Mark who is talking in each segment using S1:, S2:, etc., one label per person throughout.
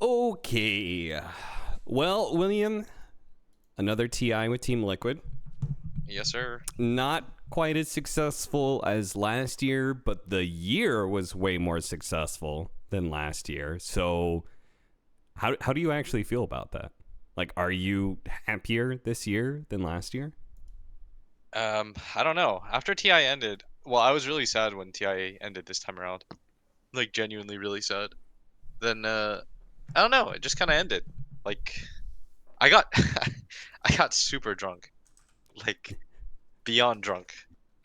S1: Okay. Well, William, another TI with Team Liquid.
S2: Yes, sir.
S1: Not quite as successful as last year, but the year was way more successful than last year. So how do you actually feel about that? Like, are you happier this year than last year?
S2: I don't know. After TI ended, well, I was really sad when TI ended this time around. Like genuinely really sad. Then I don't know, it just kind of ended. Like I got I got super drunk. Like beyond drunk.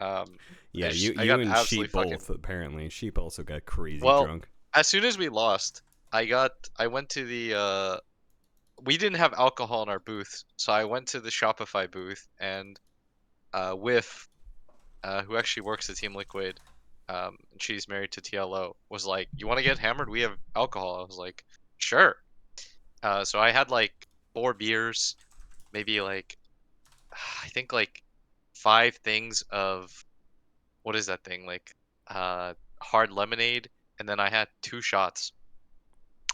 S2: Um
S1: Yeah,
S2: I
S1: you
S2: got
S1: and
S2: absolutely
S1: Sheep
S2: fucking
S1: both, apparently. Sheep also got crazy
S2: well,
S1: drunk.
S2: as soon as we lost, I went to the we didn't have alcohol in our booth, so I went to the Shopify booth and with who actually works at Team Liquid, and she's married to TLO, was like, "You want to get hammered? We have alcohol." I was like, "Sure." So I had like 4 beers, maybe like I think like 5 things of what is that thing like hard lemonade, and then I had 2 shots,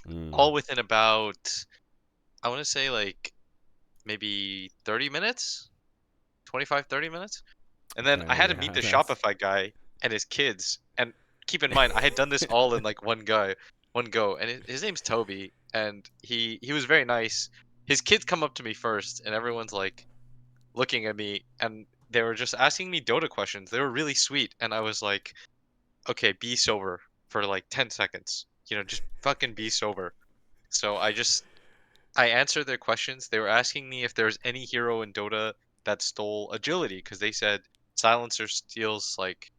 S1: Mm,
S2: all within about I want to say like maybe 30 minutes, 25, 30 minutes. And then I
S1: okay,
S2: had to meet
S1: yeah,
S2: the
S1: that's...
S2: Shopify guy and his kids. And keep in mind, I had done this all in like one go. And his name's Toby, and he was very nice. His kids come up to me first, and everyone's like looking at me, and they were just asking me Dota questions. They were really sweet, and I was like, okay, be sober for like 10 seconds. Just fucking be sober. So I answered their questions. They were asking me if there's any hero in Dota that stole agility, because they said Silencer steals like,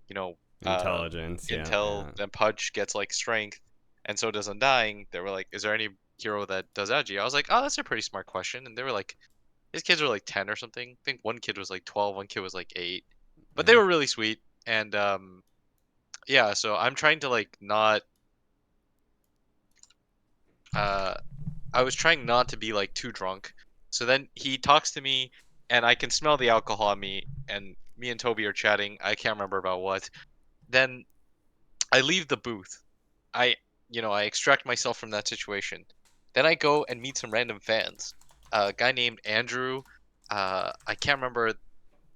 S2: you know, uh,
S1: Intelligence, yeah,
S2: intel,
S1: yeah.
S2: then Pudge gets like strength, and so does Undying. They were like, "Is there any hero that does agi?" I was like, "Oh, that's a pretty smart question." And they were like, his kids were like 10 or something. I think one kid was like 12, one kid was like 8, but they
S1: Yeah.
S2: were really sweet. And yeah, so I'm trying to like not uh I was trying not to be like too drunk. So then he talks to me, and I can smell the alcohol on me, and me and Toby are chatting. I can't remember about what. Then I leave the booth. I extract myself from that situation. Then I go and meet some random fans. A guy named Andrew. I can't remember.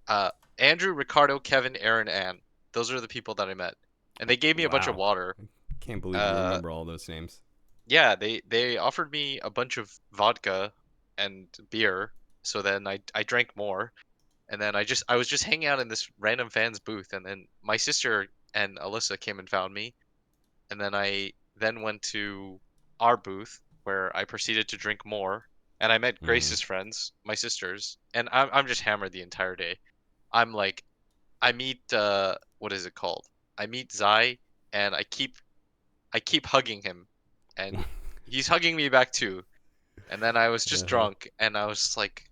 S2: Uh, Andrew, Ricardo, Kevin, Aaron, Ann. Those are the people that I met, and they gave me a bunch of
S1: Wow.
S2: water.
S1: Can't believe you
S2: Uh,
S1: remember all those names.
S2: Yeah, they offered me a bunch of vodka and beer, so then I drank more, and then I was just hanging out in this random fan's booth, and then my sister and Alyssa came and found me, and then I then went to our booth where I proceeded to drink more, and I met
S1: Mm.
S2: Grace's friends, my sisters, and I'm just hammered the entire day. I'm like I meet what is it called? I meet Zai, and I keep hugging him, and he's hugging me back too. And then I was just
S1: Uh-huh.
S2: drunk, and I was just like,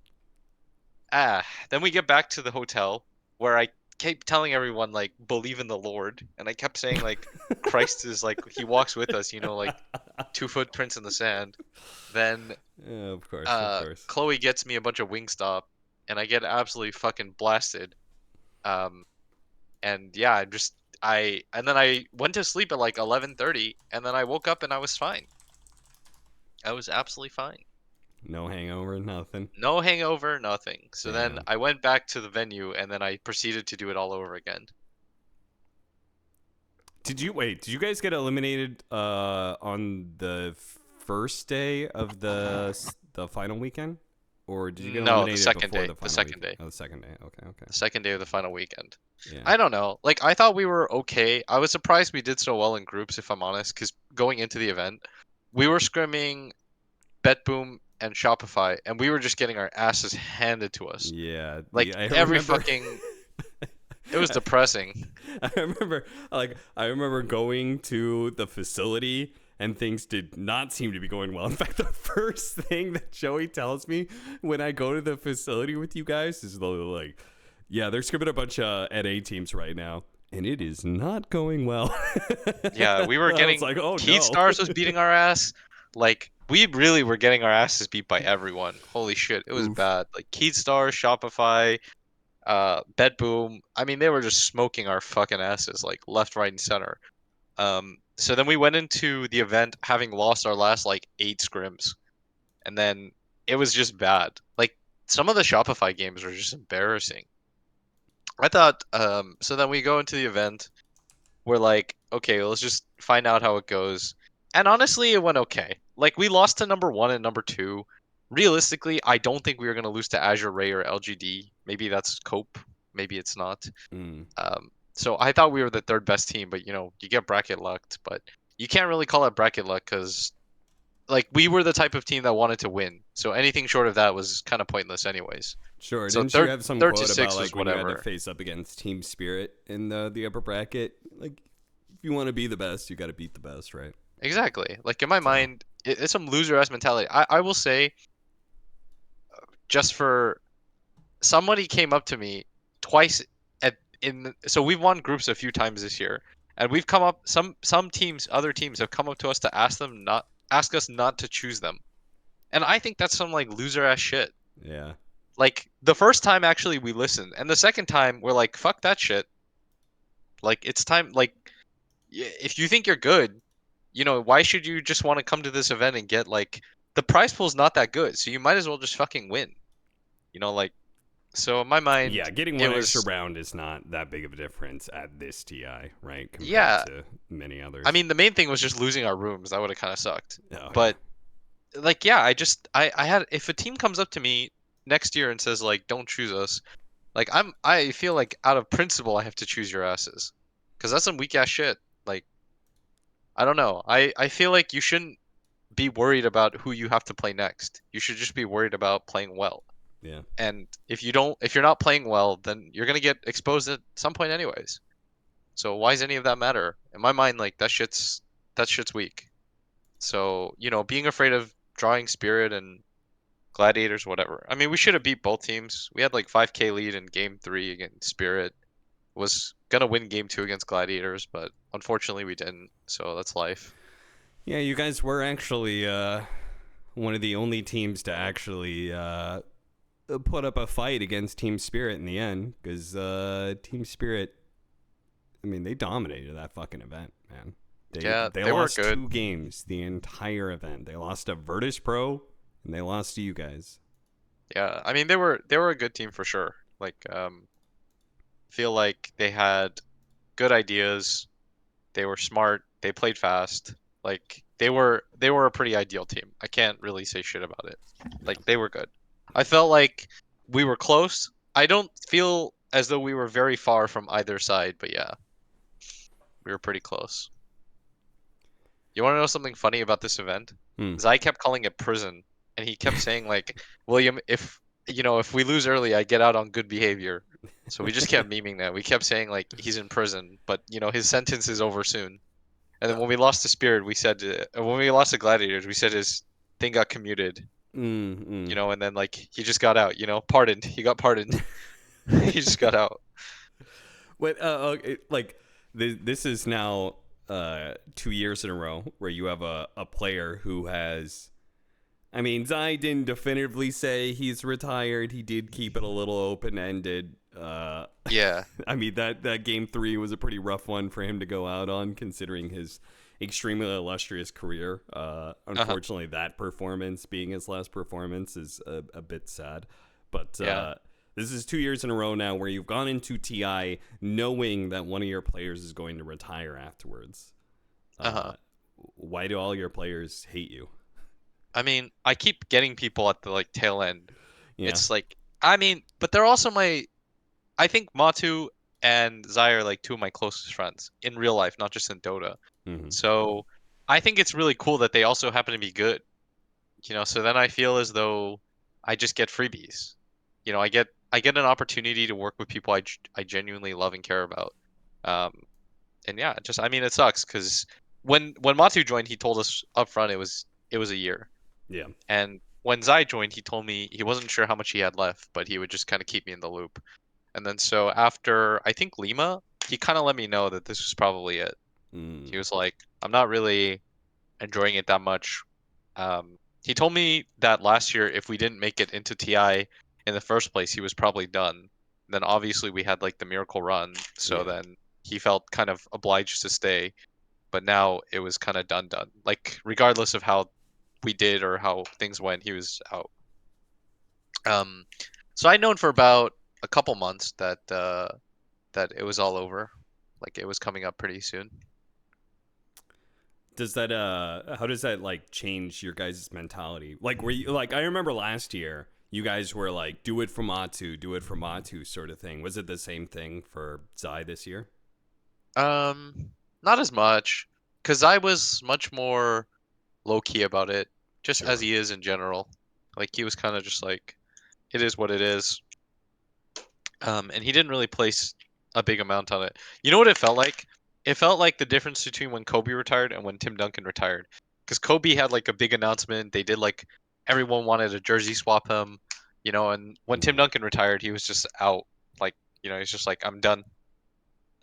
S2: ah. Then we get back to the hotel where I kept telling everyone like believe in the Lord, and I kept saying like Christ is like he walks with us, like 2 footprints in the sand. Then
S1: Yeah, of course, of course.
S2: Chloe gets me a bunch of Wingstop, and I get absolutely fucking blasted. Um, and yeah, and then I went to sleep at like 11:30, and then I woke up and I was fine. I was absolutely fine.
S1: No hangover, nothing.
S2: No hangover, nothing. So then
S1: Damn.
S2: I went back to the venue, and then I proceeded to do it all over again.
S1: Did you guys get eliminated on the first day of the final weekend? Or did you get
S2: No, the
S1: eliminated
S2: second
S1: before
S2: day.
S1: the
S2: The
S1: final
S2: second
S1: weekend?
S2: day.
S1: Oh, the second day. Okay, okay.
S2: The second day of the final weekend.
S1: Yeah.
S2: I don't know. Like I thought we were okay. I was surprised we did so well in groups, if I'm honest, because going into the event, we were scrimming BetBoom and Shopify, and we were just getting our asses handed to us.
S1: Yeah,
S2: Like
S1: I
S2: every
S1: remember.
S2: fucking, it was depressing.
S1: I remember, I remember going to the facility and things did not seem to be going well. In fact, the first thing that Joey tells me when I go to the facility with you guys is like, yeah, they're scrimming a bunch of NA teams right now, and it is not going well.
S2: Yeah, we were
S1: I was
S2: getting
S1: like, oh
S2: Keith
S1: no.
S2: Stars was beating our ass. Like we really were getting our asses beat by everyone. Holy shit, it was
S1: Oof.
S2: bad. Like Keith Stars, Shopify, BetBoom. I mean, they were just smoking our fucking asses like left, right, and center. So then we went into the event having lost our last like 8 scrims, and then it was just bad. Like some of the Shopify games were just embarrassing. I thought, so then we go into the event. We're like, okay, let's just find out how it goes. And honestly, it went okay. Like we lost to number 1 and number 2. Realistically, I don't think we were gonna lose to Azure Ray or LGD. Maybe that's Cope. Maybe it's not.
S1: Mm.
S2: So I thought we were the third best team, but you get bracket lucked. But you can't really call it bracket luck because like we were the type of team that wanted to win. So anything short of that was kind of pointless, anyways.
S1: Sure.
S2: So
S1: Didn't you have some
S2: third to
S1: quote about
S2: six was
S1: like when you had to
S2: whatever.
S1: face up against Team Spirit in the upper bracket? Like, if you want to be the best, you got to beat the best, right?
S2: Exactly. Like in my
S1: So,
S2: mind, it's some loser ass mentality. I will say, just for somebody came up to me twice at in so we've won groups a few times this year, and we've come up some teams, other teams have come up to us to ask us not to choose them. And I think that's some like loser ass shit.
S1: yeah.
S2: Like the first time actually we listened, and the second time we're like fuck that shit. Like it's time like if you think you're good, why should you just want to come to this event and get like the prize pool's not that good, so you might as well just fucking win. Like so in my
S1: Yeah,
S2: mind
S1: getting
S2: it
S1: one extra
S2: was
S1: round is not that big of a difference at this TI, right? Compared
S2: yeah.
S1: to many
S2: I
S1: others.
S2: mean the main thing was just losing our rooms. That would have kind of sucked.
S1: Oh, yeah.
S2: But like yeah, I had if a team comes up to me next year and says like don't choose us, like I feel like out of principle I have to choose your asses. Cuz that's some weak ass shit. Like I don't know. I feel like you shouldn't be worried about who you have to play next. You should just be worried about playing well.
S1: Yeah.
S2: And if you're not playing well, then you're gonna get exposed at some point anyways. So why does any of that matter? In my mind, like that shit's weak. So, being afraid of drawing Spirit and Gladiators, whatever. I mean, we should have beat both teams. We had like 5K lead in game 3 against Spirit. Was gonna win game 2 against Gladiators, but unfortunately we didn't. So that's life.
S1: Yeah, you guys were actually one of the only teams to actually put up a fight against Team Spirit in the end, because Team Spirit, I mean, they dominated that fucking event, man.
S2: Yeah,
S1: They
S2: they were
S1: lost
S2: good.
S1: 2 games the entire event. They lost to Virtus Pro, and they lost to you guys.
S2: Yeah, I mean they were a good team for sure. Like feel like they had good ideas. They were smart. They played fast. Like they were a pretty ideal team. I can't really say shit about it.
S1: Yeah.
S2: Like they were good. I felt like we were close. I don't feel as though we were very far from either side, but yeah, we were pretty close. You want to know something funny about this event?
S1: Hmm.
S2: Zai kept calling it prison, and he kept saying like, William, if we lose early, I get out on good behavior. So we just kept memeing that. We kept saying like he's in prison, but his sentence is over soon. And then when we lost to Spirit, we said when we lost to Gladiators, we said his thing got commuted.
S1: Mm-hmm.
S2: And then like he just got out. Pardoned. He got pardoned. He just got out.
S1: What? Like this is now 2 years in a row where you have a player who has. I mean, Zai didn't definitively say he's retired. He did keep it a little open ended.
S2: Yeah.
S1: I mean that game 3 was a pretty rough one for him to go out on, considering his extremely illustrious career. Unfortunately, that performance being his last performance is a bit sad. But
S2: Yeah.
S1: this is 2 years in a row now where you've gone into TI knowing that one of your players is going to retire afterwards.
S2: Uh-huh.
S1: Why do all your players hate you?
S2: I mean, I keep getting people at the like tail end.
S1: Yeah.
S2: It's like I mean, but they're also I think Matu and Zai are like two of my closest friends in real life, not just in Dota.
S1: Mm-hmm.
S2: So I think it's really cool that they also happen to be good. So then I feel as though I just get freebies. I get an opportunity to work with people I genuinely love and care about. Um, and yeah, just I mean it sucks because when Matu joined, he told us up front it was a year.
S1: Yeah.
S2: And when Zai joined, he told me he wasn't sure how much he had left, but he would just kind of keep me in the loop. And then so after I think Lima, he kind of let me know that this was probably it.
S1: Mm.
S2: He was like, I'm not really enjoying it that much. He told me that last year, if we didn't make it into TI in the first place, he was probably done. Then obviously we had like the miracle run, so
S1: Yeah.
S2: then he felt kind of obliged to stay. but now it was kind of done. Like regardless of how we did or how things went, he was out. Um, so I'd known for about a couple months that that it was all over, like it was coming up pretty soon.
S1: Does that how does that like change your guys' mentality? Like were you like I remember last year you guys were like do it for Matu sort of thing. Was it the same thing for Zai this year?
S2: Not as much, because I was much more low key about it, just as
S1: Sure.
S2: he is in general. Like he was kind of just like, it is what it is. And he didn't really place a big amount on it. You know what it felt like? It felt like the difference between when Kobe retired and when Tim Duncan retired. Because Kobe had like a big announcement. They did like everyone wanted a jersey swap him, and when Tim
S1: Mhm.
S2: Duncan retired, he was just out. Like, he's just like, I'm done.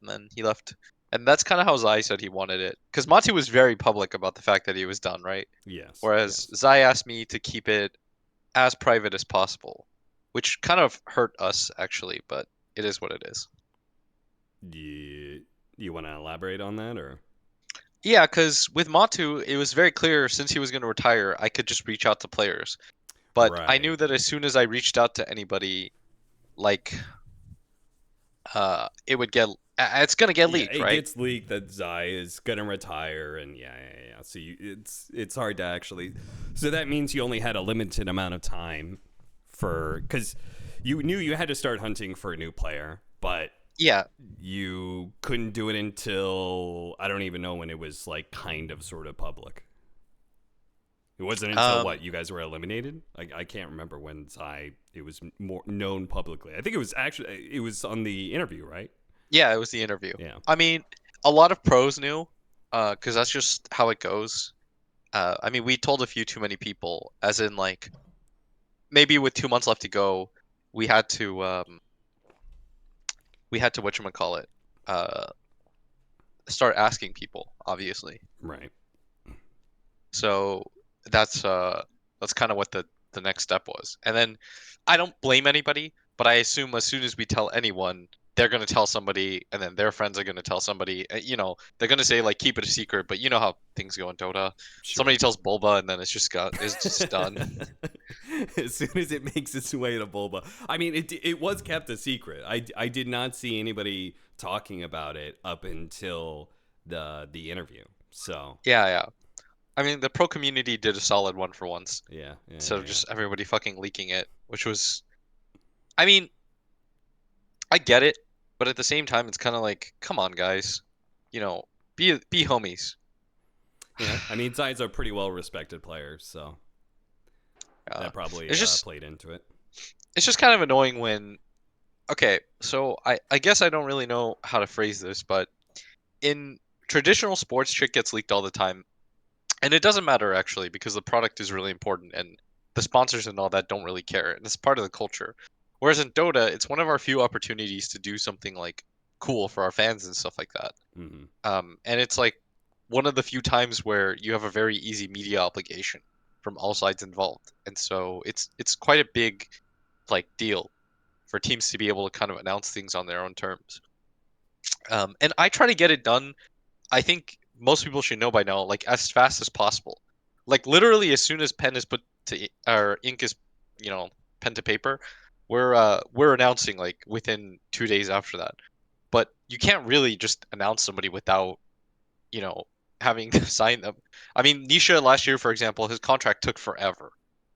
S2: And then he left. And that's kind of how Zai said he wanted it. Because Matu was very public about the fact that he was done, right?
S1: Yes.
S2: Whereas
S1: Yes.
S2: Zai asked me to keep it as private as possible, which kind of hurt us actually, but it is what it is.
S1: You want to elaborate on that or
S2: Yeah, because with Matu, it was very clear since he was going to retire, I could just reach out to players. But I
S1: right?
S2: knew that as soon as I reached out to anybody, like, it would get, it's going to get
S1: Yeah,
S2: leaked,
S1: it
S2: right?
S1: gets leaked that Zai is gonna retire, and yeah. So it's hard to actually. So that means you only had a limited amount of time for because you knew you had to start hunting for a new player, but
S2: Yeah.
S1: you couldn't do it until I don't even know when it was like kind of sort of public. It wasn't until
S2: Um,
S1: what you guys were eliminated. I can't remember when Zai it was more known publicly. I think it was on the interview, right?
S2: yeah, it was the interview.
S1: Yeah.
S2: I mean, a lot of pros knew, because that's just how it goes. I mean, we told a few too many people, as in like maybe with 2 months left to go, we had to whatchamacallit, uh, start asking people, obviously.
S1: Right.
S2: So that's that's kind of what the next step was. And then I don't blame anybody, but I assume as soon as we tell anyone, they're going to tell somebody, and then their friends are going to tell somebody. They're going to say like keep it a secret, but you know how things go in Dota.
S1: Sure.
S2: Somebody tells Bulba, and then it's just done.
S1: As soon as it makes its way to Bulba, I mean, it was kept a secret. I did not see anybody talking about it up until the interview. So
S2: Yeah, yeah. I mean, the pro community did a solid one for once, instead of
S1: yeah.
S2: just everybody fucking leaking it, which was, I mean, I get it, but at the same time, it's kind of like, come on, guys, you know, be homies.
S1: Yeah. I mean, Zai's a pretty well respected player, so
S2: Uh,
S1: that probably
S2: it's just
S1: played into it.
S2: it's just kind of annoying when, okay, so I guess I don't really know how to phrase this, but in traditional sports, shit gets leaked all the time, and it doesn't matter actually because the product is really important and the sponsors and all that don't really care, and it's part of the culture. Whereas in Dota, it's one of our few opportunities to do something like cool for our fans and stuff like that.
S1: Hmm.
S2: And it's like one of the few times where you have a very easy media obligation from all sides involved, and so it's quite a big like deal for teams to be able to kind of announce things on their own terms. And I try to get it done. I think most people should know by now, like as fast as possible. Like literally, as soon as pen is put to or ink is, pen to paper, we're announcing like within 2 days after that. But you can't really just announce somebody without you know, having to sign them. I mean, Nisha last year, for example, his contract took forever,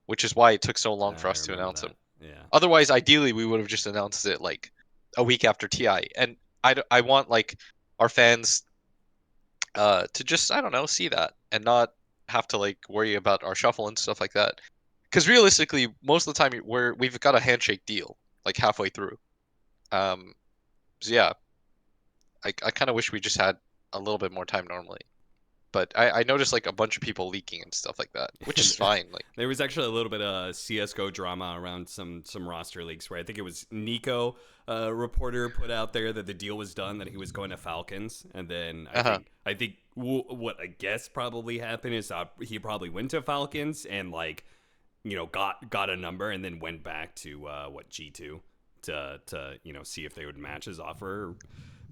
S2: which is why it took so long for
S1: I
S2: us to
S1: remember
S2: announce him.
S1: that. Yeah.
S2: Otherwise, ideally, we would have just announced it like a week after TI. And I want like our fans to just, I don't know, see that and not have to like worry about our shuffle and stuff like that. Because realistically, most of the time we've got a handshake deal like halfway through. Um, so yeah, I kind of wish we just had a little bit more time normally. But I noticed like a bunch of people leaking and stuff like that, which is fine. Like,
S1: There was actually a little bit of CS:GO drama around some roster leaks where I think it was Nico, reporter, put out there that the deal was done, that he was going to Falcons, and then
S2: uh-huh.
S1: I think what I guess probably happened is he probably went to Falcons and like got a number and then went back to G2 to see if they would match his offer.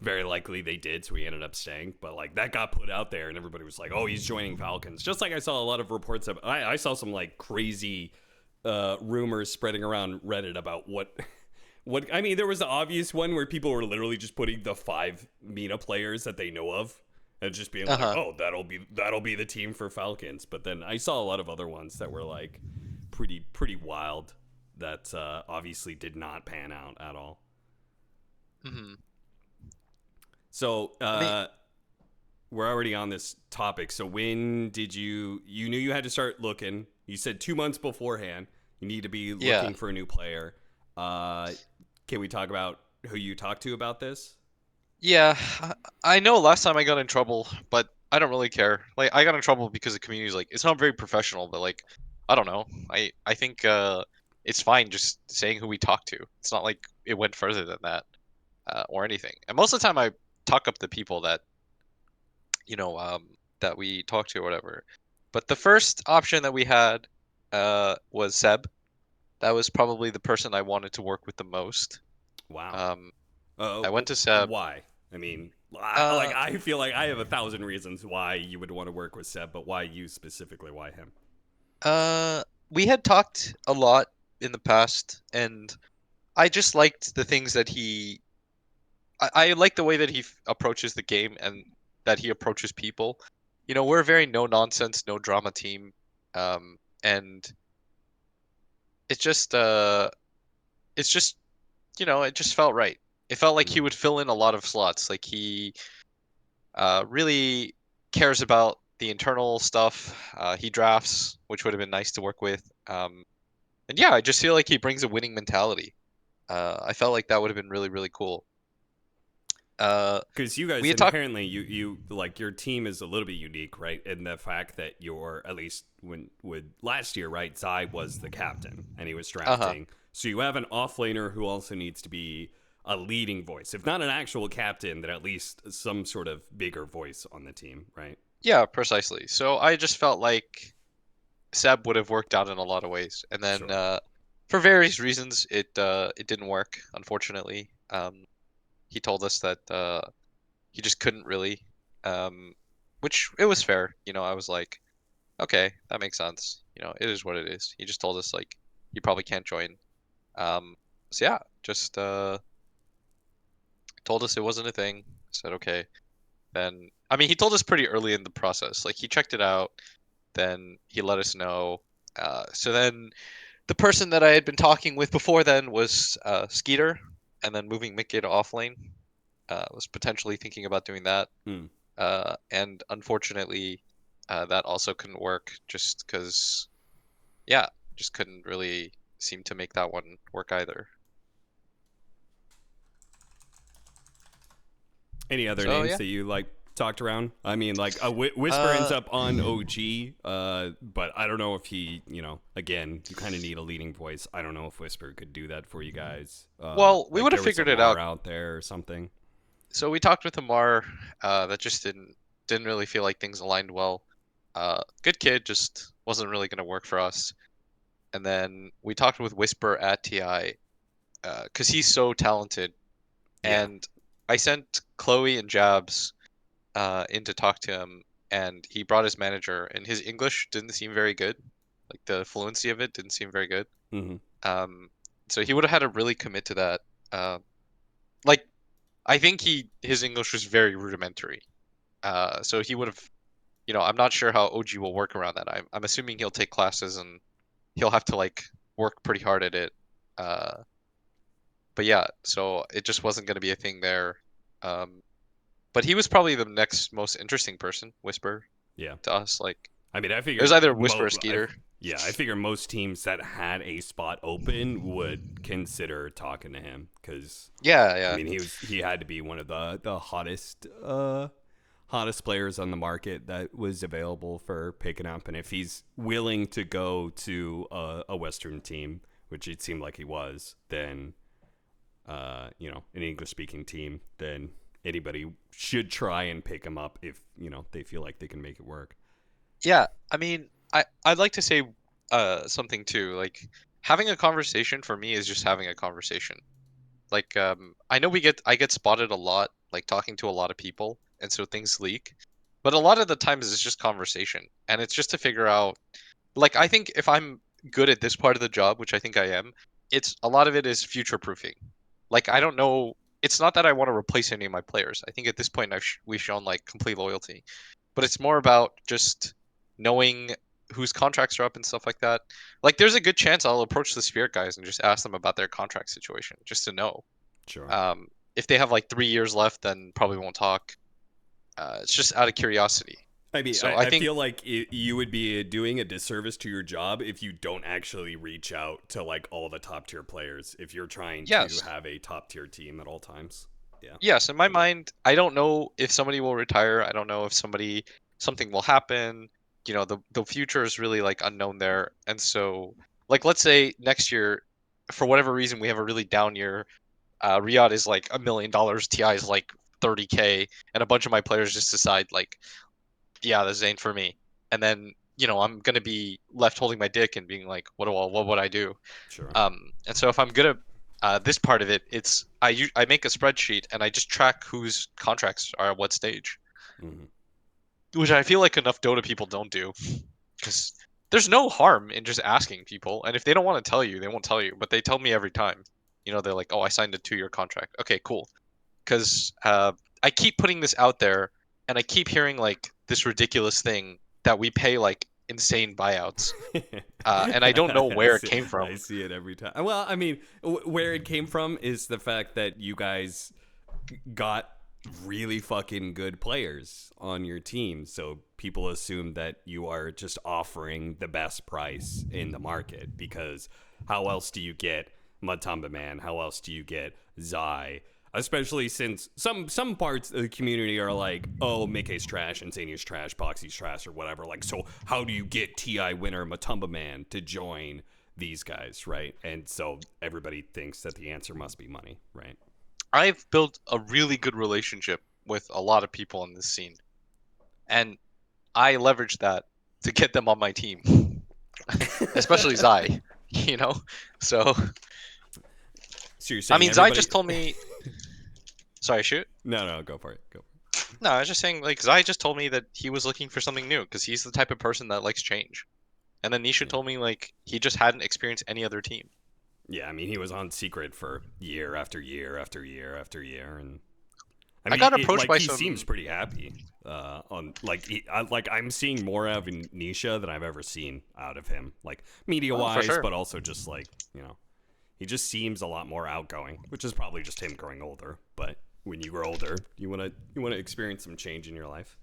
S1: very likely they did, so he ended up staying. But like that got put out there, and everybody was like, "Oh, he's joining Falcons." Just like I saw a lot of reports of, I saw some like crazy rumors spreading around Reddit about what. What I mean, there was the obvious one where people were literally just putting the 5 MENA players that they know of, and just being like, "Oh, that'll be the team for Falcons." But then I saw a lot of other ones that were like pretty wild that obviously did not pan out at all.
S2: Mm-hmm.
S1: So
S2: I mean,
S1: we're already on this topic. So when did you knew you had to start looking? You said 2 months beforehand you need to be
S2: yeah.
S1: looking for a new player. Can we talk about who you talked to about this?
S2: Yeah, I know last time I got in trouble, but I don't really care. Like I got in trouble because the community's like it's not very professional, but like I don't know. I think it's fine just saying who we talked to. It's not like it went further than that or anything. And most of the time I talk up the people that you know that we talked to or whatever. But the first option that we had was Seb. That was probably the person I wanted to work with the most.
S1: Wow.
S2: Um,
S1: Uh,
S2: I went to Seb.
S1: why? I mean,
S2: Uh,
S1: I feel like I have 1,000 reasons why you would want to work with Seb, but why you specifically? Why him?
S2: Uh, we had talked a lot in the past, and I just liked the things that I like the way that approaches the game and that he approaches people. You know, we're a very no nonsense, no drama team, and it just, it's just, it just felt right. It felt like he
S1: Mm.
S2: would fill in a lot of slots. Like he really cares about the internal stuff. He drafts, which would have been nice to work with. And yeah, I just feel like he brings a winning mentality. I felt like that would have been really, really cool.
S1: Because you
S2: We
S1: guys
S2: had talked.
S1: inherently, you like your team is a little bit unique, right? In the fact that you're at least when with last year, right? Zai was the captain and he was
S2: Uh-huh.
S1: drafting, so you have an offlaner who also needs to be a leading voice, if not an actual captain, then at least some sort of bigger voice on the team, right?
S2: Yeah, precisely. So I just felt like Seb would have worked out in a lot of ways, and then
S1: Sure.
S2: for various reasons, it didn't work. Unfortunately, he told us that he just couldn't really, um, which it was fair. I was like, okay, that makes sense. It is what it is. He just told us like he probably can't join. Um, so yeah, just told us it wasn't a thing. Said okay. Then I mean he told us pretty early in the process. Like he checked it out, then he let us know. So then the person that I had been talking with before then was Skeeter, and then moving Mickey to off lane. Was potentially thinking about doing that.
S1: Hmm.
S2: And unfortunately, that also couldn't work just because, yeah, just couldn't really seem to make that one work either.
S1: Any other
S2: So
S1: names
S2: yeah.
S1: that you like talked around? I mean, like Whisper ends
S2: Uh,
S1: up on OG, but I don't know if he, again, you kind of need a leading voice. I don't know if Whisper could do that for you guys.
S2: well, we
S1: Like
S2: would have
S1: there was a
S2: figured it
S1: Mar
S2: out.
S1: out there or something.
S2: So we talked with Amar. That just didn't really feel like things aligned well. Good kid, just wasn't really gonna work for us. And then we talked with Whisper at TI, because he's so talented.
S1: Yeah.
S2: And I sent Chloe and Jabs in to talk to him, and he brought his manager, and his English didn't seem very good. Like the fluency of it didn't seem very good.
S1: Hmm.
S2: Um, so he would have had to really commit to that. Like I think his English was very rudimentary. So he would have, I'm not sure how OG will work around that. I'm assuming he'll take classes and he'll have to like work pretty hard at it. Uh, but yeah, so it just wasn't going to be a thing there. Um, but he was probably the next most interesting person, Whisper,
S1: Yeah.
S2: to us. Like
S1: I mean, I
S2: it was
S1: figure
S2: either Whisper or Skeeter.
S1: yeah, I figure most teams that had a spot open would consider talking to him because
S2: Yeah,
S1: I
S2: yeah,
S1: mean he had to be one of the hottest players on the market that was available for picking up, and if he's willing to go to a Western team, which it seemed like he was, then an English speaking team, then anybody should try and pick him up if they feel like they can make it work.
S2: yeah. I mean, I'd like to say something too. Like having a conversation for me is just having a conversation. Like I know I get spotted a lot like talking to a lot of people, and so things leak. But a lot of the times it's just conversation, and it's just to figure out. Like I think if I'm good at this part of the job, which I think I am, it's a lot of it is future proofing. Like I don't know. It's not that I want to replace any of my players. I think at this point we've shown like complete loyalty, but it's more about just knowing whose contracts are up and stuff like that. Like there's a good chance I'll approach the Spirit guys and just ask them about their contract situation just to know.
S1: Sure.
S2: If they have like 3 years left, then probably won't talk. It's just out of curiosity.
S1: I mean,
S2: So I
S1: I
S2: think
S1: feel like you would be doing a disservice to your job if you don't actually reach out to like all the top tier players if you're trying to
S2: yes,
S1: have a top tier team at all times. Yeah.
S2: yes. In my mind, I don't know if somebody will retire. I don't know if something will happen. You know, the future is really like unknown there. And so, like, let's say next year, for whatever reason, we have a really down year. Riyadh is like $1 million. Ti is like 30K, and a bunch of my players just decide like, yeah, this ain't for me. And then I'm gonna be left holding my dick and being like, what would I do?
S1: Sure.
S2: And so if I'm good at this part of it, it's I make a spreadsheet and I just track whose contracts are at what stage,
S1: Hmm.
S2: which I feel like enough Dota people don't do, because there's no harm in just asking people, and if they don't want to tell you, they won't tell you, but they tell me every time. They're like, oh, I signed a 2-year contract. Okay, cool. Because I keep putting this out there, and I keep hearing like this ridiculous thing that we pay like insane buyouts, and I don't know where it came
S1: I
S2: from.
S1: see it every time. Well, I mean, where it came from is the fact that you guys got really fucking good players on your team. So people assume that you are just offering the best price in the market because how else do you get Matamba Man? How else do you get Zai? Especially since some parts of the community are like, oh, Mickey's trash, Insania's trash, Boxy's trash, or whatever. Like, so how do you get TI winner Matamba Man to join these guys, right? And so everybody thinks that the answer must be money, right?
S2: I've built a really good relationship with a lot of people in this scene, and I leverage that to get them on my team, especially Zai. You know, so
S1: So you're
S2: I
S1: saying
S2: mean, Zai
S1: everybody?
S2: just told me. Sorry, shoot.
S1: No, go for it. Go.
S2: No, I was just saying, like, Zai just told me that he was looking for something new because he's the type of person that likes change. And then Nisha
S1: Yeah.
S2: told me, like, he just hadn't experienced any other team.
S1: Yeah, I mean, he was on Secret for year after year after year after year, and I
S2: I
S1: mean,
S2: got approached
S1: like
S2: by
S1: he seems
S2: some.
S1: pretty happy. On like, I'm seeing more out of Nisha than I've ever seen out of him, like media
S2: Oh, for
S1: wise,
S2: sure.
S1: but also just like he just seems a lot more outgoing, which is probably just him growing older. But when you grow older, you wanna experience some change in your life.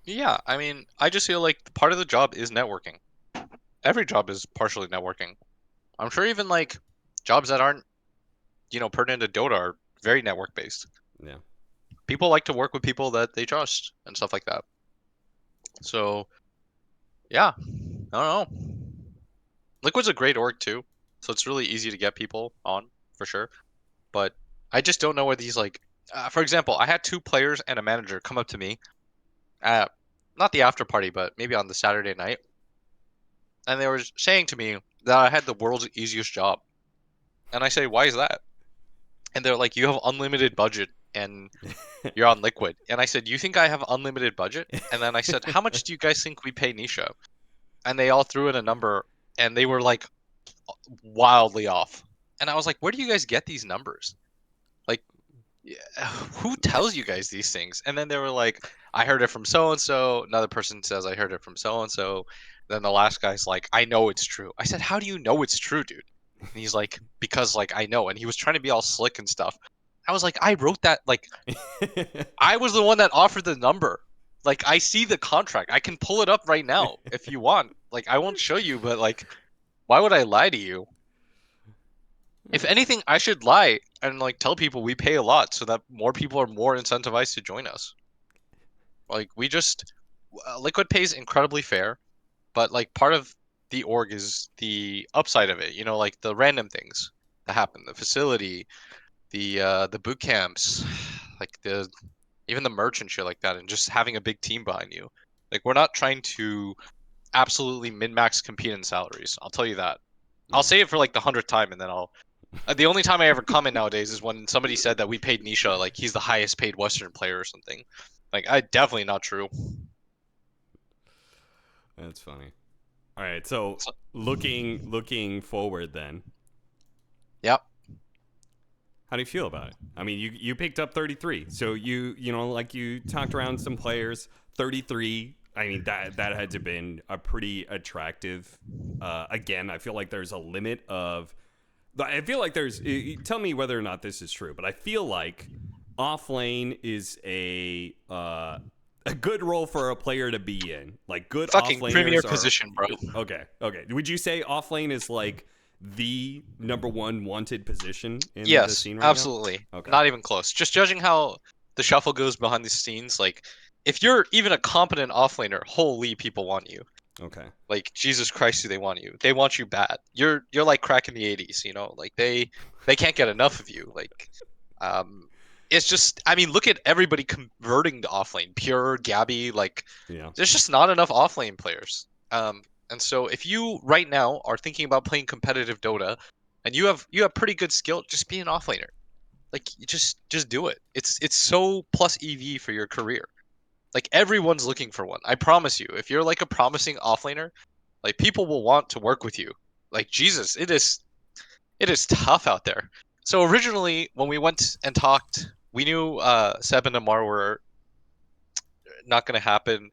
S2: Yeah, I mean, I just feel like part of the job is networking. Every job is partially networking. I'm sure even, like, jobs that aren't, pertinent to Dota are very network based.
S1: Yeah.
S2: People like to work with people that they trust and stuff like that. So, yeah, I don't know. Liquid's a great org too, so it's really easy to get people on for sure. But I just don't know where these like, for example, I had 2 players and a manager come up to me at not the after party, but maybe on the Saturday night, and they were saying to me that I had the world's easiest job, and I say, why is that? And they're like, you have unlimited budget and you're on Liquid. And I said, you think I have unlimited budget? And then I said, how much do you guys think we pay Nisha? And they all threw in a number, and they were like wildly off. And I was like, where do you guys get these numbers? Like, who tells you guys these things? And then they were like, I heard it from so and so. Another person says, I heard it from so and so. Then the last guy's like, I know it's true. I said, how do you know it's true, dude? And he's like, because like I know. And he was trying to be all slick and stuff. I was like, I wrote that. Like, I was the one that offered the number. Like, I see the contract. I can pull it up right now if you want. Like, I won't show you, but like, why would I lie to you? If anything, I should lie and like tell people we pay a lot so that more people are more incentivized to join us. Like we just Liquid pays incredibly fair, but like part of the org is the upside of it. Like the random things that happen, the facility, the boot camps, like the even the merch and shit like that, and just having a big team behind you. Like we're not trying to absolutely min-max compete in salaries. I'll tell you that. I'll
S1: Mm.
S2: say it for like the 100th time, and then I'll The only time I ever comment nowadays is when somebody said that we paid Nisha like he's the highest paid Western player or something. Like, I definitely not true.
S1: That's funny. All right, so
S2: So,
S1: looking forward then.
S2: yep.
S1: How do you feel about it? I mean, you picked up 33. So you know, like you talked around some players, 33. I mean, that had to have been a pretty attractive. Again, I feel like there's a limit of. I feel like there's. Tell me whether or not this is true, but I feel like off lane is a good role for a player to be in. Like good off
S2: Fucking premier
S1: laners are
S2: position, bro.
S1: okay. Would you say off lane is like the number one wanted position in the
S2: Yes,
S1: scene right
S2: absolutely.
S1: now? Okay.
S2: Not even close. Just judging how the shuffle goes behind the scenes, like if you're even a competent offlaner, holy people want you.
S1: Okay.
S2: Like Jesus Christ, do they want you? They want you bad. You're like crack in the 80s, you know? Like they can't get enough of you. Like um it's just I mean, look at everybody converting to offlane. Pure, Gabby, like
S1: Yeah.
S2: there's just not enough offlane players. And so if you right now are thinking about playing competitive Dota and you have pretty good skill, just be an offlaner. Like you just do it. It's so plus EV for your career. Like everyone's looking for one. I promise you. If you're like a promising offlaner, like people will want to work with you. Like Jesus, it is tough out there. So originally when we went and talked, we knew Seb and Amar were not gonna happen.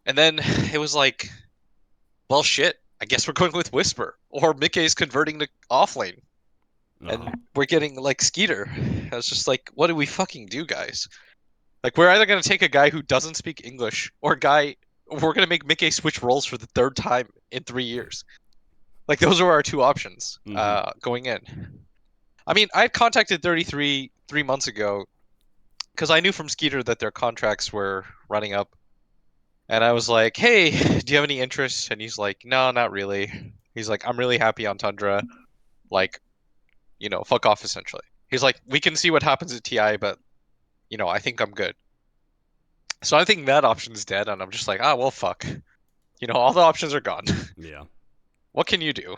S2: And then it was like, well shit, I guess we're going with Whisper. Or Mickey's converting to offlane.
S1: Uh-huh.
S2: And we're getting like Skeeter. I was just like, what do we fucking do, guys? Like we're either gonna take a guy who doesn't speak English or a guy we're gonna make Mickey switch roles for the third time in 3 years. Like those were our two options going in. I mean, I contacted 33 3 months ago because I knew from Skeeter that their contracts were running up, and I was like, "Hey, do you have any interest?" And he's like, "No, not really." He's like, "I'm really happy on Tundra. Like, fuck off." Essentially, he's like, "We can see what happens at TI, but I think I'm good." So I think that option's dead, and I'm just like, ah, well, fuck. All the options are gone.
S1: Yeah.
S2: What can you do?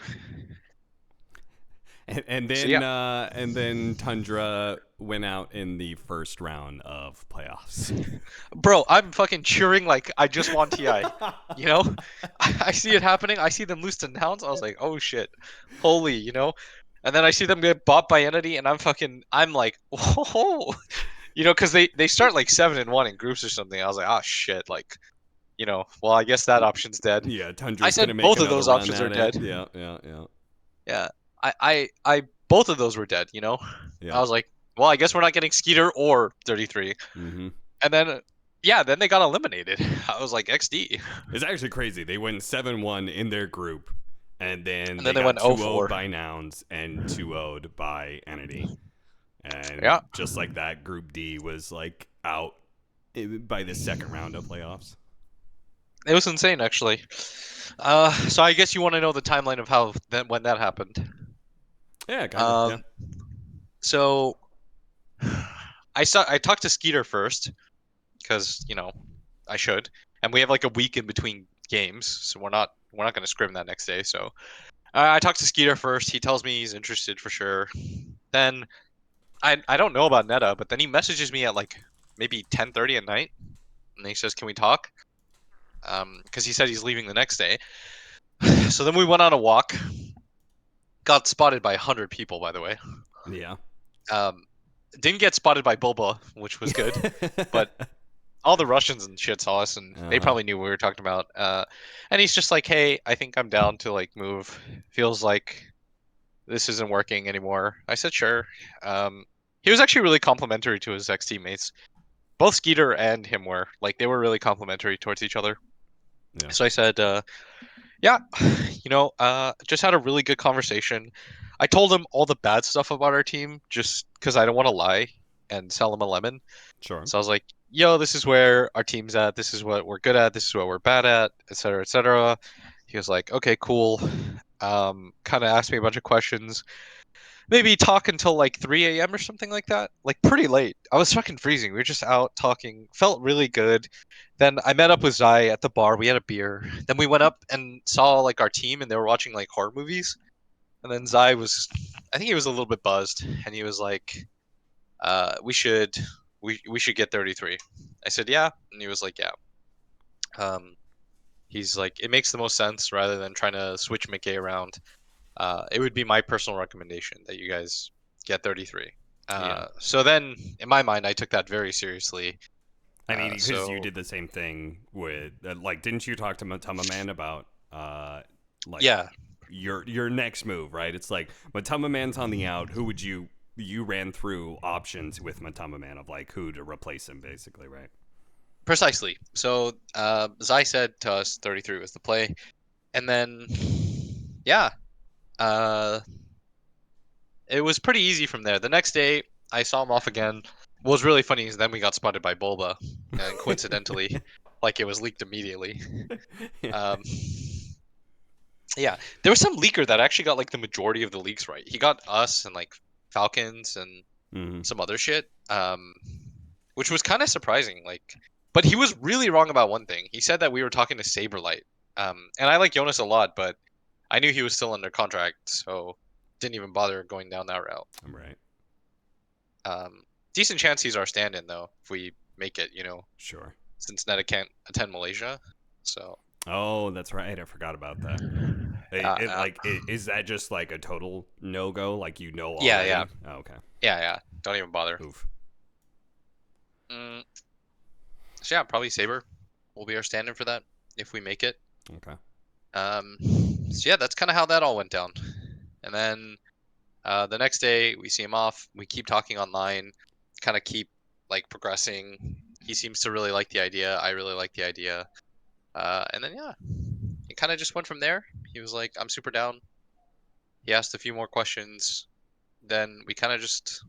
S1: And
S2: So yeah,
S1: and then Tundra went out in the first round of playoffs.
S2: bro, I'm fucking cheering like I just won TI. You know, I see it happening. I see them lose to Nouns. I was like, oh shit, holy. And then I see them get bought by Entity, and I'm like, oh, because they start like 7-1 in groups or something. I was like, oh shit, like, well, I guess that option's dead.
S1: Yeah,
S2: I
S1: Tundra's gonna
S2: said
S1: make
S2: both of
S1: another
S2: those
S1: run
S2: options are
S1: at it.
S2: dead.
S1: Yeah, yeah, yeah.
S2: Yeah, I both of those were dead. I
S1: Yeah.
S2: was like, well, I guess we're not getting Skeeter or 33.
S1: Mm-hmm.
S2: And then, yeah, then they got eliminated. I was like, XD.
S1: It's actually crazy. They went 7-1 in their group, and then
S2: And
S1: they
S2: then they
S1: got
S2: went
S1: 2-0'd
S2: 0-4.
S1: by Nouns and 2-0'd by Entity. And
S2: Yeah,
S1: just like that, Group D was like out by the second round of playoffs.
S2: it was insane, actually. So I guess you want to know the timeline of when that happened.
S1: Yeah, kind of. Yeah.
S2: Um, so I talked to Skeeter first because I should, and we have like a week in between games, so we're not gonna scrim that next day. So I talked to Skeeter first. He tells me he's interested for sure. Then I don't know about Netta, but then he messages me at like maybe 10:30 at night, and he says, "Can we talk?" Because he said he's leaving the next day. So then we went on a walk. Got spotted by 100 people, by the way.
S1: Yeah.
S2: Um, didn't get spotted by Bulba, which was good, but all the Russians and shit saw us, and they probably knew what we were talking about. And he's just like, "Hey, I think I'm down to like move. Feels like this isn't working anymore." I said, "Sure." He was actually really complimentary to his ex teammates. Both Skeeter and him were like they were really complimentary towards each other.
S1: Yeah.
S2: So I said, "Yeah, just had a really good conversation." I told him all the bad stuff about our team just because I don't want to lie and sell him a lemon.
S1: Sure.
S2: So I was like, "Yo, this is where our team's at. This is what we're good at. This is what we're bad at, etc., etc." He was like, "Okay, cool." Kind of asked me a bunch of questions. Maybe talk until like 3 a.m. or something like that. Like pretty late. I was fucking freezing. We were just out talking. Felt really good. Then I met up with Zai at the bar. We had a beer. Then we went up and saw like our team, and they were watching like horror movies. And then Zai was I think he was a little bit buzzed, and he was like, we should get 33. I said, yeah, and he was like, yeah. Um, he's like, it makes the most sense rather than trying to switch McKay around. It would be my personal recommendation that you guys get 33.
S1: Yeah.
S2: So then, in my mind, I took that very seriously.
S1: I mean, because you
S2: So
S1: did the same thing with, like, didn't you talk to Matama Man about, like,
S2: yeah,
S1: your next move, right? It's like Matama Man's on the out. Who would you ran through options with Matama Man of like who to replace him, basically, right?
S2: precisely. So Zai said to us 33 was the play, and then yeah, uh, it was pretty easy from there. The next day, I saw him off again. What was really funny is then we got spotted by Bulba, and coincidentally, like it was leaked immediately. Um, yeah, there was some leaker that actually got like the majority of the leaks right. He got us and like Falcons and
S1: Mm-hmm.
S2: some other shit, which was kind of surprising. Like, but he was really wrong about one thing. He said that we were talking to Saberlight, and I like Jonas a lot, but I knew he was still under contract, so didn't even bother going down that route.
S1: Right.
S2: Decent chance he's our stand-in though if we make it,
S1: Sure.
S2: since Neta can't attend Malaysia. So
S1: Oh, that's right. I forgot about that.
S2: uh,
S1: Is that just like a total no go? Like
S2: yeah,
S1: already?
S2: yeah,
S1: Oh, okay.
S2: yeah. Don't even bother.
S1: Oof.
S2: Mm, so yeah, probably Saber will be our stand-in for that if we make it.
S1: Okay.
S2: So yeah, that's kind of how that all went down. And then the next day we see him off. We keep talking online, kind of keep like progressing. He seems to really like the idea. I really like the idea. And then yeah, it kind of just went from there. He was like, "I'm super down." He asked a few more questions. Then we kind of just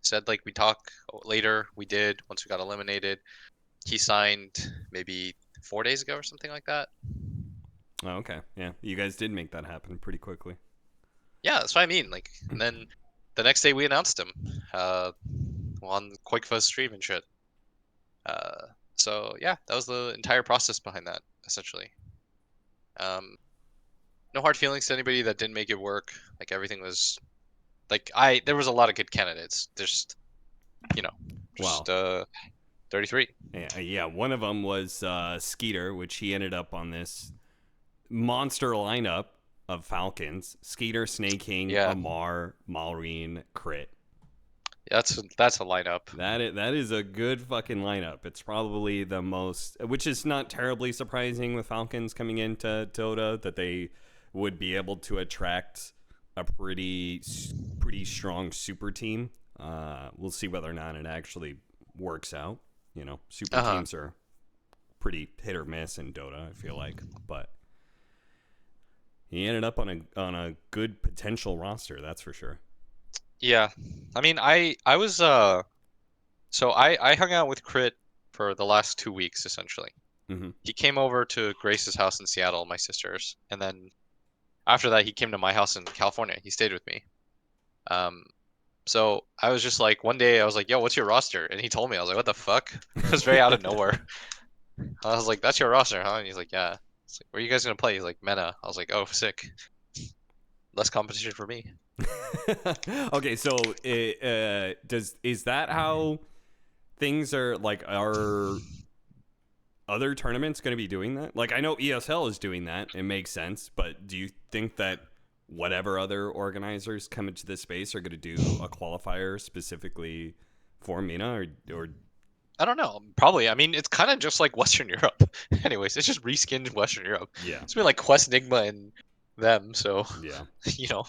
S2: said like we talk later. We did once we got eliminated. He signed maybe 4 days ago or something like that.
S1: Oh, okay. Yeah, you guys did make that happen pretty quickly.
S2: Yeah, that's what I mean. Like, and then the next day we announced him on IYKYK stream and shit. So yeah, that was the entire process behind that, essentially. No hard feelings to anybody that didn't make it work. Like everything was like there was a lot of good candidates. Just you know,
S1: Wow.
S2: just 33.
S1: Yeah. One of them was Skeeter, which he ended up on this monster lineup of Falcons: Skeeter, Snake King,
S2: Yeah,
S1: Amar, Malrine, Crit.
S2: that's a lineup.
S1: That is a good fucking lineup. It's probably the most, which is not terribly surprising with Falcons coming into Dota, that they would be able to attract a pretty strong super team. We'll see whether or not it actually works out. Super
S2: Uh-huh.
S1: teams are pretty hit or miss in Dota, I feel like, but he ended up on a good potential roster, that's for sure.
S2: Yeah, I mean, I was so I hung out with Crit for the last 2 weeks essentially.
S1: Mm-hmm.
S2: He came over to Grace's house in Seattle, my sister's, and then after that he came to my house in California. He stayed with me. Um, so I was just like one day I was like, "Yo, what's your roster?" And he told me. I was like, "What the fuck?" It was very out of nowhere. I was like, "That's your roster, huh?" And he's like, "Yeah." It's like, "Where are you guys gonna play?" He's like, "Mena." I was like, "Oh, sick. Less competition for me."
S1: Okay, so is that how things are, like, are other tournaments going to be doing that? Like, I know ESL is doing that. It makes sense, but do you think that whatever other organizers come into this space are going to do a qualifier specifically for Mina, or
S2: I don't know. Probably. I mean, it's kind of just like Western Europe. Anyways, it's just reskinned Western Europe.
S1: yeah,
S2: It's been like Quest Nigma and them, so
S1: yeah.
S2: you know,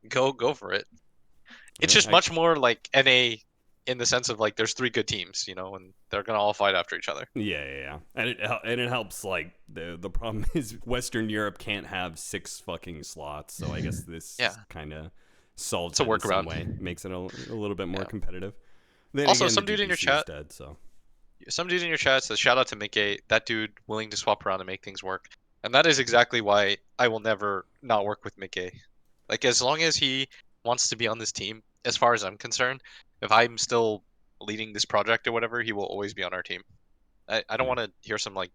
S2: go for it.
S1: All
S2: It's
S1: right,
S2: just much more like NA in the sense of like there's three good teams, and they're gonna all fight after each other.
S1: yeah. And it helps. Like, the problem is Western Europe can't have 6 fucking slots, so I guess
S2: Yeah,
S1: this kind of solves
S2: it's a
S1: it in some
S2: workaround.
S1: way, makes it a little bit more
S2: Yeah.
S1: competitive. Then
S2: Also,
S1: again, the DPC is dead, so
S2: some dude in your chat says shout out to Mickey, that dude willing to swap around and make things work, and that is exactly why I will never not work with Mickey. Like as long as he wants to be on this team, as far as I'm concerned, if I'm still leading this project or whatever, he will always be on our team. I don't
S1: yeah.
S2: want to hear some like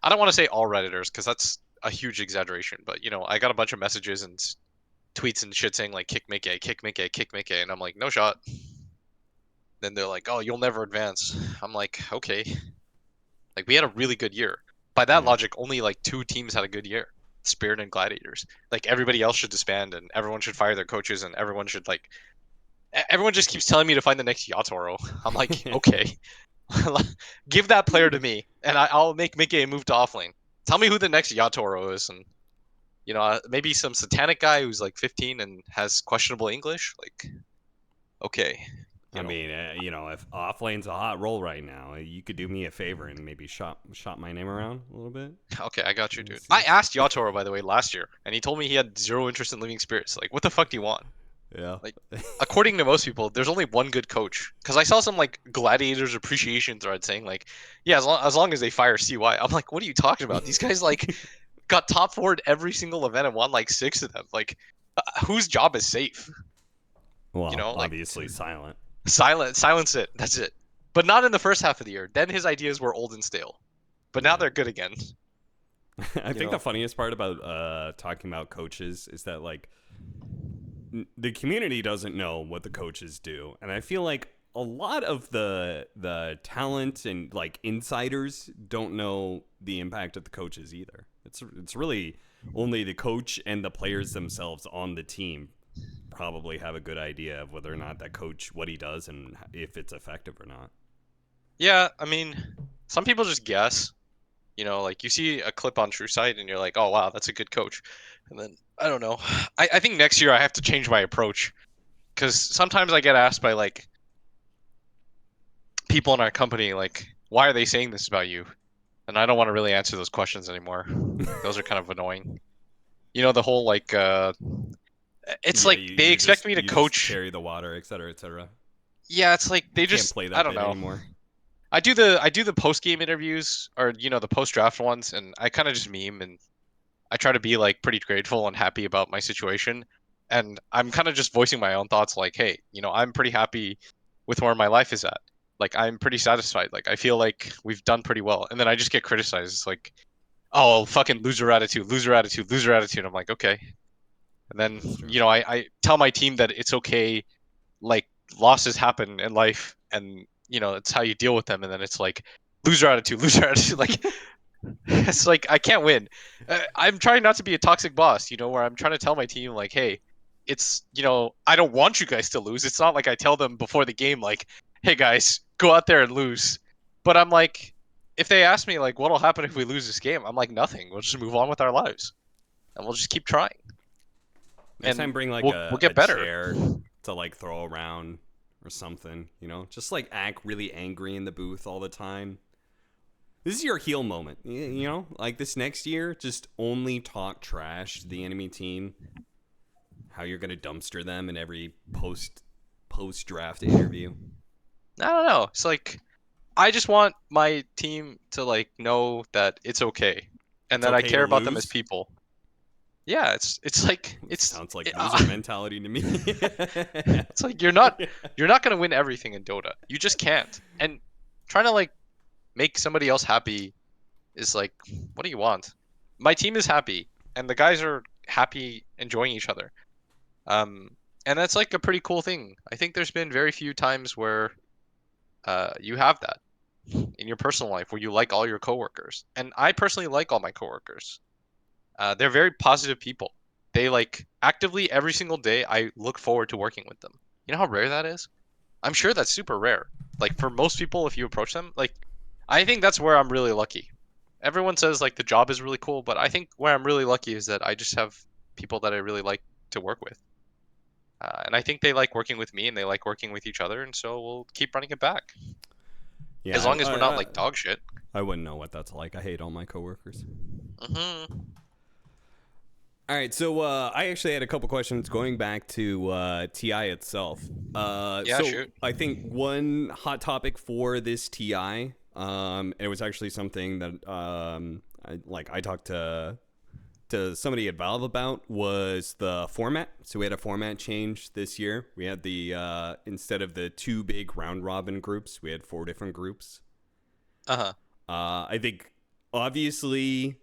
S2: I don't want to say all redditors because that's a huge exaggeration, but I got a bunch of messages and tweets and shit saying like kick Mickey, kick Mickey, kick Mickey, and I'm like, no shot. Then they're like, oh, you'll never advance. I'm like, okay. Like we had a really good year. By that
S1: Yeah.
S2: logic, only like 2 teams had a good year. Spirit and Gladiators. Like everybody else should disband and everyone should fire their coaches and everyone should like everyone just keeps telling me to find the next Yatoro. I'm like, okay. Give that player to me and I'll make Mickey move to offlane. Tell me who the next Yatoro is and maybe some satanic guy who's like 15 and has questionable English. Like, okay,
S1: I mean, if offlane's a hot role right now, you could do me a favor and maybe shop my name around a little bit.
S2: Okay, I got you, dude. I asked Yatoro, by the way, last year, and he told me he had zero interest in leaving Spirits. Like, what the fuck do you want?
S1: Yeah.
S2: Like, according to most people, there's only one good coach. Because I saw some, like, Gladiators appreciation thread saying, like, yeah, as long as they fire CY. I'm like, what are you talking about? These guys, like, got top four at every single event and won, like, 6 of them. Like, whose job is safe?
S1: Well,
S2: Like,
S1: obviously silent.
S2: silence it. That's it. But not in the first half of the year. Then his ideas were old and stale. But now they're good again.
S1: I think the funniest part about talking about coaches is that like the community doesn't know what the coaches do, and I feel like a lot of the talent and like insiders don't know the impact of the coaches either. It's really only the coach and the players themselves on the team probably have a good idea of whether or not that coach, what he does and if it's effective or not.
S2: Yeah, I mean, some people just guess. Like you see a clip on True Sight and you're like, oh wow, that's a good coach. And then I don't know. I think next year I have to change my approach because sometimes I get asked by like people in our company like, why are they saying this about you? And I don't want to really answer those questions anymore. Those are kind of annoying. The whole like it's
S1: Yeah,
S2: like they expect me to
S1: you just
S2: coach.
S1: carry the water, et cetera, et cetera.
S2: Yeah, it's like they
S1: Can't
S2: just
S1: play
S2: I
S1: that
S2: don't
S1: bit
S2: know.
S1: anymore.
S2: I do the post game interviews or the post draft ones, and I kind of just meme and I try to be like pretty grateful and happy about my situation, and I'm kind of just voicing my own thoughts. Like, hey, I'm pretty happy with where my life is at. Like, I'm pretty satisfied. Like, I feel like we've done pretty well, and then I just get criticized. It's like, oh, fucking loser attitude, loser attitude, loser attitude. I'm like, okay, and then
S1: That's true.
S2: I tell my team that it's okay. Like losses happen in life, and it's how you deal with them. And then it's like loser attitude, loser attitude. Like it's like I can't win. I'm trying not to be a toxic boss, where I'm trying to tell my team like, hey, it's I don't want you guys to lose. It's not like I tell them before the game like, hey guys, go out there and lose. But I'm like, if they ask me like, what'll happen if we lose this game? I'm like, nothing. We'll just move on with our lives, and we'll just keep trying,
S1: Next time,
S2: and
S1: bring like
S2: we'll
S1: a
S2: get better.
S1: chair to like throw around or something. Just like act really angry in the booth all the time. This is your heel moment. Like this next year, just only talk trash to the enemy team. How you're gonna dumpster them in every post draft interview.
S2: I don't know. It's like I just want my team to like know that it's okay, and
S1: It's
S2: that I
S1: okay to
S2: care about them as
S1: lose.
S2: people. Yeah, it's like
S1: Sounds like loser mentality to me.
S2: it's like you're not gonna win everything in Dota. You just can't. And trying to like make somebody else happy is like, what do you want? My team is happy, and the guys are happy, enjoying each other. And that's like a pretty cool thing. I think there's been very few times where you have that in your personal life where you like all your coworkers. And I personally like all my coworkers. They're very positive people. They like actively every single day. I look forward to working with them. You know how rare that is? I'm sure that's super rare. Like for most people, if you approach them, like I think that's where I'm really lucky. Everyone says like the job is really cool, but I think where I'm really lucky is that I just have people that I really like to work with. And I think they like working with me and they like working with each other, and so we'll keep running it back.
S1: Yeah,
S2: As long as we're not like dog shit.
S1: I wouldn't know what that's like. I hate all my coworkers.
S2: Mm-hmm.
S1: All right, so I actually had a couple questions going back to TI itself.
S2: Yeah,
S1: so
S2: shoot.
S1: I think one hot topic for this TI, it was actually something that I talked to somebody at Valve about, was the format. So we had a format change this year. We had the instead of the 2 big round robin groups, we had 4 different groups.
S2: Uh-huh.
S1: I think obviously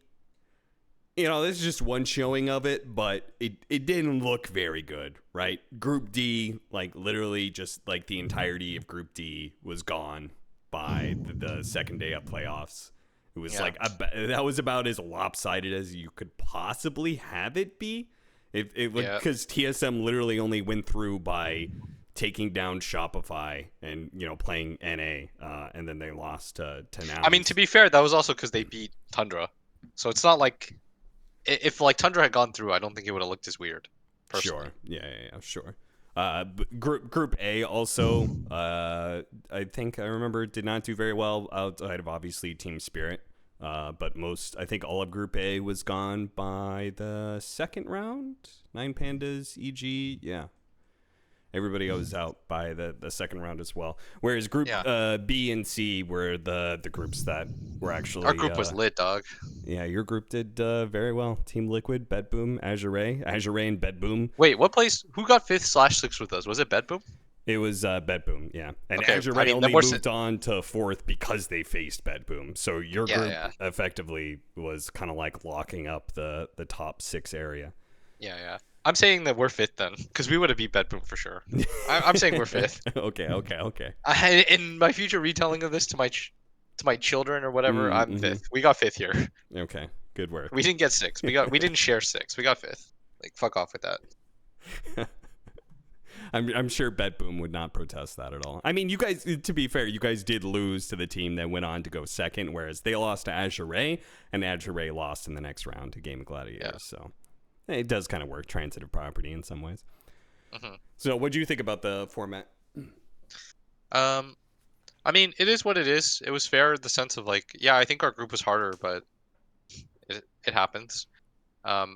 S1: This is just one showing of it, but it didn't look very good, right? Group D, like literally just like the entirety of Group D was gone by the second day of playoffs. It was that was about as lopsided as you could possibly have it be. Because TSM literally only went through by taking down Shopify and playing NA, and then they lost to Nouns.
S2: I mean, to be fair, that was also because they beat Tundra, so it's not like if like Tundra had gone through, I don't think it would have looked as weird. Personally.
S1: Sure, yeah, sure. Group A also, I think I remember did not do very well outside of obviously Team Spirit. But I think all of Group A was gone by the second round. 9 Pandas, EG, yeah. Everybody was out by the second round as well. Whereas Group B and C were the groups that were actually...
S2: Our group was lit, dog.
S1: Yeah, your group did very well. Team Liquid, Bedboom, Azure Ray and Bedboom.
S2: Wait, what place? Who got 5th/6th with us? Was it Bedboom?
S1: It was Bedboom, yeah. And
S2: okay,
S1: Azure Ray only moved on to 4th because they faced Bedboom. So your group effectively was kind of like locking up the top 6 area.
S2: Yeah. I'm saying that we're 5th then, because we would have beat Bedboom for sure. I'm saying we're 5th.
S1: Okay.
S2: In my future retelling of this to my children or whatever, I'm 5th. We got 5th here.
S1: Okay, good work.
S2: We didn't get 6th. We didn't share 6th. We got 5th. Like, fuck off with that.
S1: I'm sure Bedboom would not protest that at all. I mean, you guys, to be fair, you guys did lose to the team that went on to go second, whereas they lost to Azure Ray, and Azure Ray lost in the next round to Game of Gladiators. Yeah. So it does kind of work transitive property in some ways. Mm-hmm. So what do you think about the format?
S2: I mean, it is what it is. It was fair in the sense of like, yeah, I think our group was harder, but it happens. I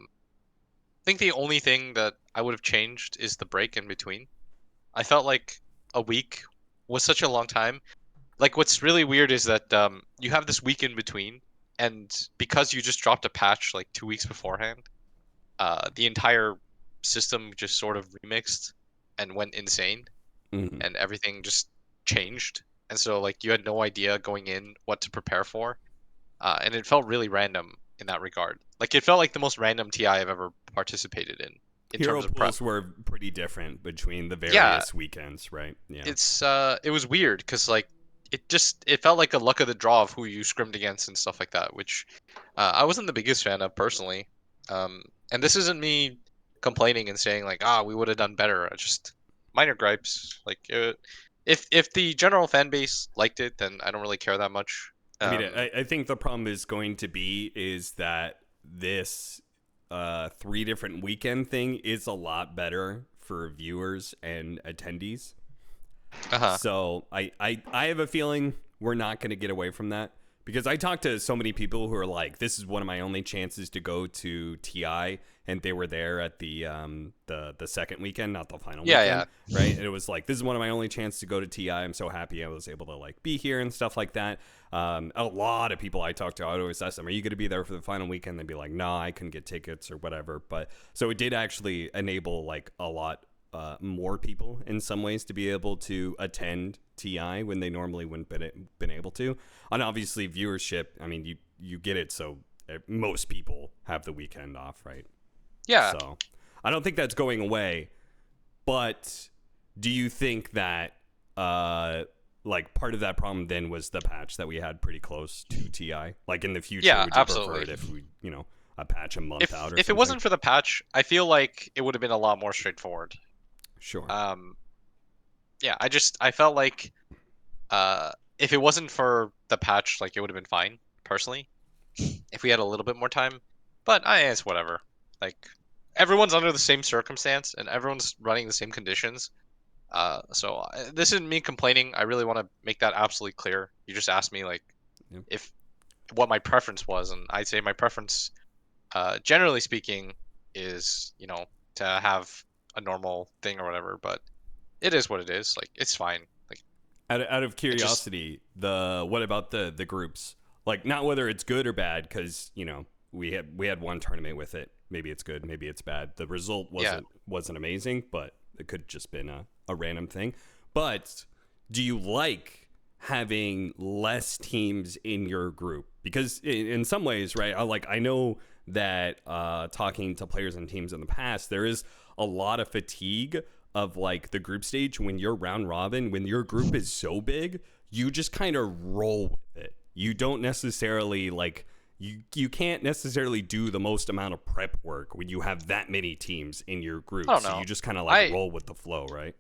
S2: think the only thing that I would have changed is the break in between. I felt like a week was such a long time. Like, what's really weird is that you have this week in between, and because you just dropped a patch like 2 weeks beforehand, the entire system just sort of remixed and went insane, and everything just changed. And so, like, you had no idea going in what to prepare for, and it felt really random in that regard. Like, it felt like the most random TI I've ever participated in
S1: Hero
S2: terms of
S1: pools
S2: prep.
S1: were pretty different between the various weekends, right? Yeah.
S2: It was weird because like it felt like a luck of the draw of who you scrimmed against and stuff like that, which I wasn't the biggest fan of personally. And this isn't me complaining and saying like, we would have done better. Just minor gripes. Like, if the general fan base liked it, then I don't really care that much.
S1: I mean, I think the problem is going to be is that this 3 different weekend thing is a lot better for viewers and attendees. So I have a feeling we're not going to get away from that, because I talked to so many people who are like, this is one of my only chances to go to TI, and they were there at the second weekend, not the final weekend, right? And it was like, this is one of my only chances to go to TI. I'm so happy I was able to like be here and stuff like that. A lot of people I talked to, I would always ask them, are you going to be there for the final weekend? They'd be like, no, I couldn't get tickets or whatever. But so it did actually enable like a lot more people in some ways to be able to attend TI when they normally wouldn't been able to. And obviously viewership, I mean, you get it. So most people have the weekend off, right?
S2: Yeah.
S1: So I don't think that's going away. But do you think that like part of that problem then was the patch that we had pretty close to TI? Like in the future, would you prefer it if we, a patch a month out or something?
S2: If it wasn't for the patch, I feel like it would have been a lot more straightforward.
S1: Sure.
S2: Yeah, I felt like if it wasn't for the patch, like, it would have been fine, personally, if we had a little bit more time. But it's whatever. Like, everyone's under the same circumstance, and everyone's running the same conditions. So this isn't me complaining. I really want to make that absolutely clear. You just asked me, like, what my preference was, and I'd say my preference, generally speaking, is, to have a normal thing or whatever, but it is what it is. Like, it's fine. Like,
S1: out of curiosity, what about the groups? Like, not whether it's good or bad, because we had one tournament with it. Maybe it's good, maybe it's bad. The result wasn't amazing, but it could have just been a random thing. But do you like having less teams in your group? Because in some ways, right, I know that talking to players and teams in the past, there is a lot of fatigue of like the group stage when you're round robin, when your group is so big, you just kind of roll with it. You don't necessarily like you can't necessarily do the most amount of prep work when you have that many teams in your group.
S2: I don't
S1: So
S2: know.
S1: you just kind of like roll with the flow, right?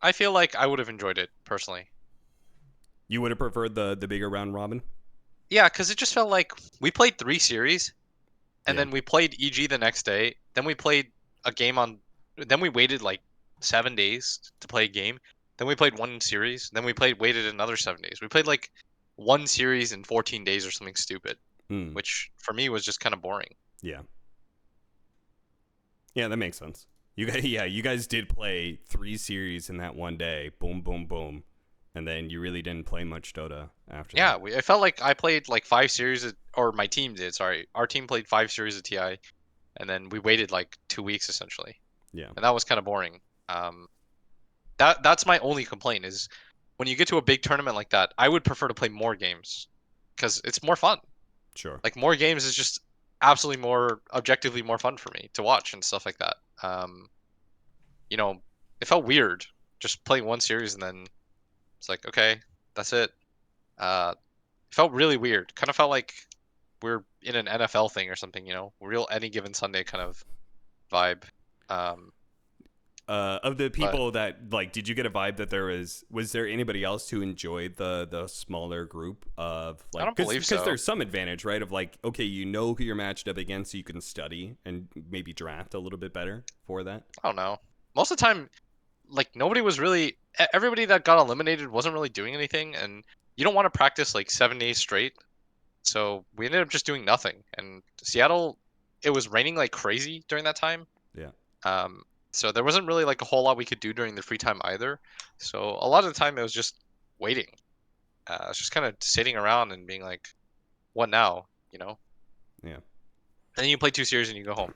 S2: I feel like I would have enjoyed it personally.
S1: You would have preferred the bigger round robin?
S2: Yeah, because it just felt like we played 3 series, and
S1: Yeah.
S2: then we played EG the next day. Then we played a game on. Then we waited like 7 days to play a game. Then we played one series. Then we waited another 7 days. We played like one series in 14 days or something stupid,
S1: Mm,
S2: which for me was just kind of boring.
S1: yeah. Yeah, that makes sense. You guys did play 3 series in that one day. Boom, boom, boom. And then you really didn't play much Dota after
S2: Yeah,
S1: that.
S2: I felt like I played like 5 series, or my team did. Sorry, our team played 5 series of TI, and then we waited like 2 weeks essentially,
S1: Yeah,
S2: and that was kind of boring. Um, that's my only complaint is when you get to a big tournament like that, I would prefer to play more games because it's more fun.
S1: sure.
S2: Like more games is just absolutely more objectively more fun for me to watch and stuff like that. You know, it felt weird just playing one series and then it's like okay, that's it. It felt really weird. Kind of felt like we're in an NFL thing or something. Real any given Sunday kind of vibe. Um,
S1: Of the
S2: but
S1: people that like, did you get a vibe that was there anybody else who enjoyed the smaller group of
S2: I
S1: like,
S2: don't believe
S1: because
S2: so.
S1: there's some advantage, right? Of like, okay, you know who you're matched up against, so you can study and maybe draft a little bit better for that.
S2: I don't know. Most of the time, like nobody was really. Everybody that got eliminated wasn't really doing anything, and you don't want to practice like 7 days straight. So we ended up just doing nothing. And Seattle, it was raining like crazy during that time.
S1: Yeah.
S2: Um, so there wasn't really like a whole lot we could do during the free time either. So a lot of the time it was just waiting. It's just kind of sitting around and being like, "What now?" You know.
S1: Yeah.
S2: And then you play 2 series and you go home.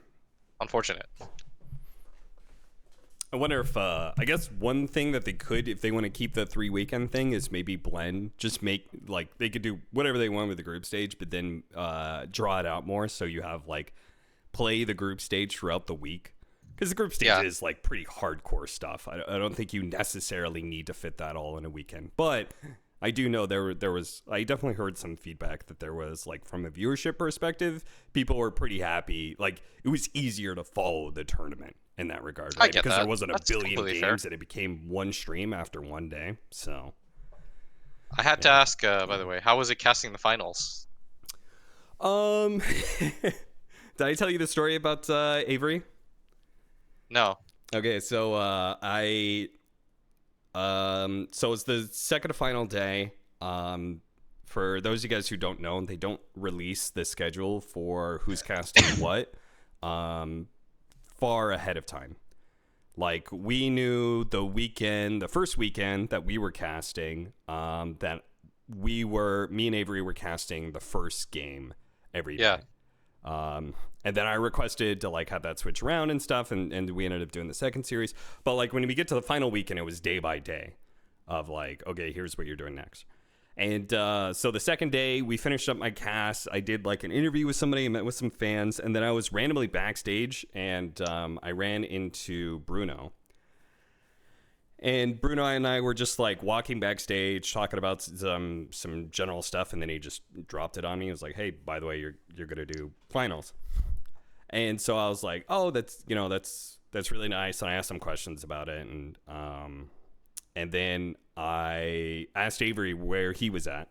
S2: Unfortunate.
S1: I wonder if I guess one thing that they could, if they want to keep the 3 weekend thing, is maybe blend. Just make like they could do whatever they want with the group stage, but then draw it out more so you have like play the group stage throughout the week. Because the group stage
S2: Yeah.
S1: is like pretty hardcore stuff. I don't think you necessarily need to fit that all in a weekend. But I do know there was I definitely heard some feedback that there was like from a viewership perspective, people were pretty happy. Like it was easier to follow the tournament in that regard,
S2: I
S1: right?
S2: get
S1: Because
S2: that.
S1: there wasn't
S2: That's
S1: a billion
S2: completely
S1: games
S2: fair.
S1: and it became one stream after one day. So
S2: I had to ask, by the way, how was it casting the finals?
S1: um did I tell you the story about Avery?
S2: No.
S1: Okay, so so it's the second to final day. For those of you guys who don't know, they don't release the schedule for who's casting what far ahead of time. Like we knew the first weekend that we were casting, that me and Avery were casting the first game every day.
S2: Yeah.
S1: And then I requested to like have that switch around and stuff, and we ended up doing the second series. But like when we get to the final weekend, it was day by day of like, okay, here's what you're doing next. And so the second day, we finished up my cast. I did like an interview with somebody, I met with some fans, and then I was randomly backstage, and I ran into Bruno. And Bruno and I were just like walking backstage, talking about some general stuff, and then he just dropped it on me. He was like, "Hey, by the way, you're gonna do finals." And so I was like, "Oh, that's really nice." And I asked some questions about it, and then I asked Avery where he was at,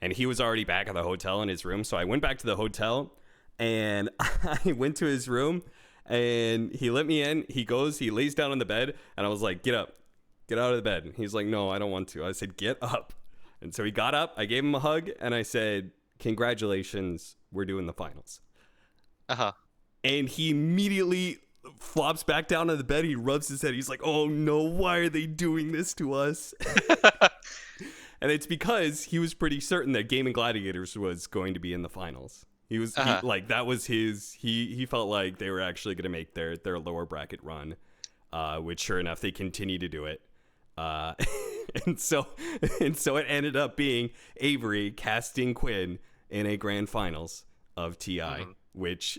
S1: and he was already back at the hotel in his room. So I went back to the hotel, and I went to his room. And he let me in. He lays down on the bed, and I was like, get up, get out of the bed. And he's like, no, I don't want to. I said, get up. And so he got up. I gave him a hug, and I said, congratulations, we're doing the finals.
S2: Uh-huh.
S1: And he immediately flops back down on the bed. He rubs his head. He's like, oh no, why are they doing this to us? And it's because he was pretty certain that Gaming Gladiators was going to be in the finals. He was like that was his. He felt like they were actually going to make their lower bracket run, which sure enough they continue to do it. And so it ended up being Avery casting Quinn in a grand finals. of TI,
S2: Mm-hmm.
S1: which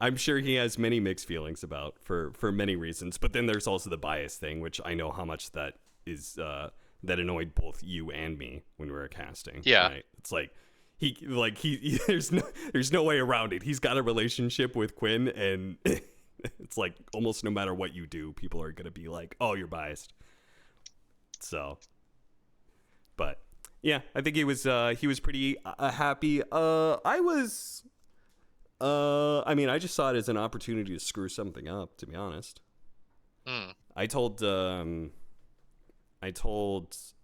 S1: I'm sure he has many mixed feelings about for many reasons. But then there's also the bias thing, which I know how much that is that annoyed both you and me when we were casting.
S2: Yeah.
S1: Right? It's like he there's no way around it. He's got a relationship with Quinn, and it's like almost no matter what you do, people are gonna be like, "Oh, you're biased." So, but yeah, I think he was pretty happy. I was. I mean, I just saw it as an opportunity to screw something up, to be honest. I told a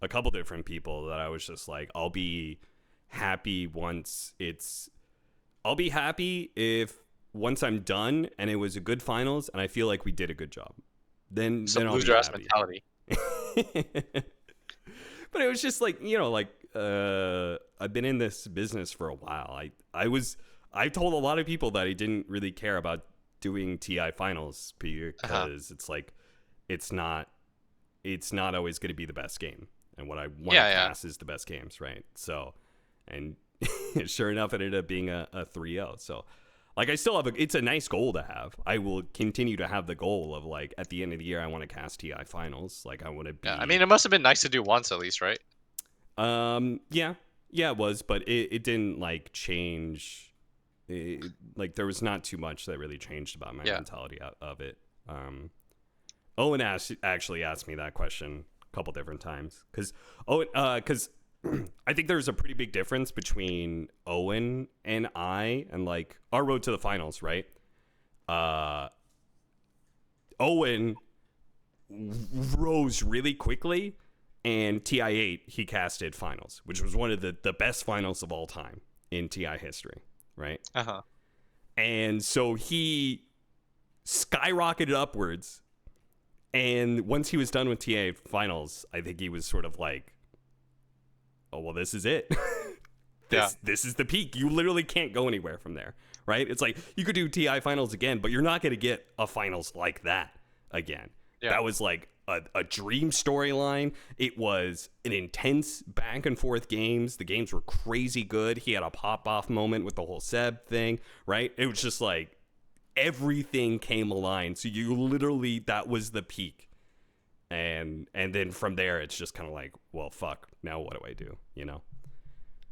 S1: couple different people that I was just like, I'll be happy if once I'm done and it was a good finals and I feel like we did a good job. Then I'll
S2: loser
S1: be
S2: ass
S1: happy.
S2: mentality.
S1: But it was just like, I've been in this business for a while. I told a lot of people that I didn't really care about doing TI finals because it's like it's not always going to be the best game, and what I want to cast is the best games, right? So, and sure enough, it ended up being a 3-0. So, like, I still have it's a nice goal to have. I will continue to have the goal of like at the end of the year I want to cast TI finals. Like I want to be.
S2: Yeah, I mean, it must have been nice to do once at least, right?
S1: Yeah, it was, but it didn't like change. Like there was not too much that really changed about my mentality of it. Owen actually asked me that question a couple different times because I think there's a pretty big difference between Owen and I and like our road to the finals, right? Owen rose really quickly, and TI8 he casted finals, which was one of the best finals of all time in TI history. Right? And so he skyrocketed upwards. And once he was done with TA finals, I think he was sort of like, oh, well, this is it. This is the peak. You literally can't go anywhere from there. Right? It's like you could do TI finals again, but you're not going to get a finals like that again. Yeah. That was like a dream storyline. It was an intense back and forth games. The games were crazy good. He had a pop off moment with the whole Seb thing, right? It was just like everything came aligned. So you literally, that was the peak. And then from there, it's just kind of like, well, fuck, now what do I do? You know?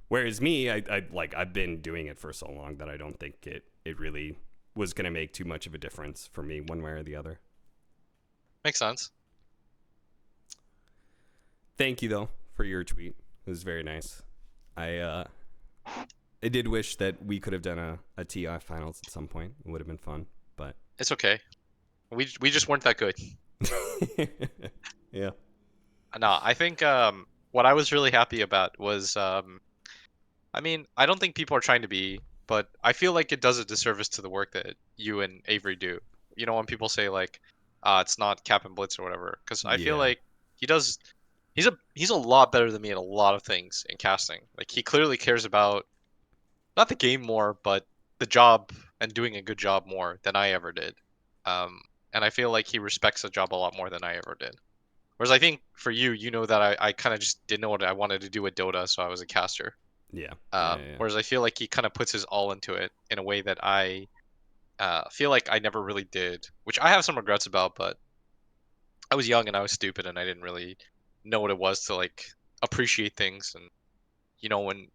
S1: Whereas me, I've been doing it for so long that I don't think it really was going to make too much of a difference for me one way or the other.
S2: Makes sense.
S1: Thank you, though, for your tweet. It was very nice. I did wish that we could have done a TI finals at some point. It would have been fun, but
S2: it's okay. We just weren't that good.
S1: Yeah.
S2: No, I think what I was really happy about was I mean, I don't think people are trying to be, but I feel like it does a disservice to the work that you and Avery do. You know, when people say like, it's not Cap and Blitz or whatever, because I feel like he's a lot better than me at a lot of things in casting. Like he clearly cares about not the game more, but the job and doing a good job more than I ever did. And I feel like he respects the job a lot more than I ever did. Whereas I think for you, you know that I kind of just didn't know what I wanted to do with Dota, so I was a caster.
S1: Yeah.
S2: Whereas I feel like he kind of puts his all into it in a way that I feel like I never really did, which I have some regrets about, but I was young and I was stupid and I didn't really know what it was to like appreciate things. And you know, when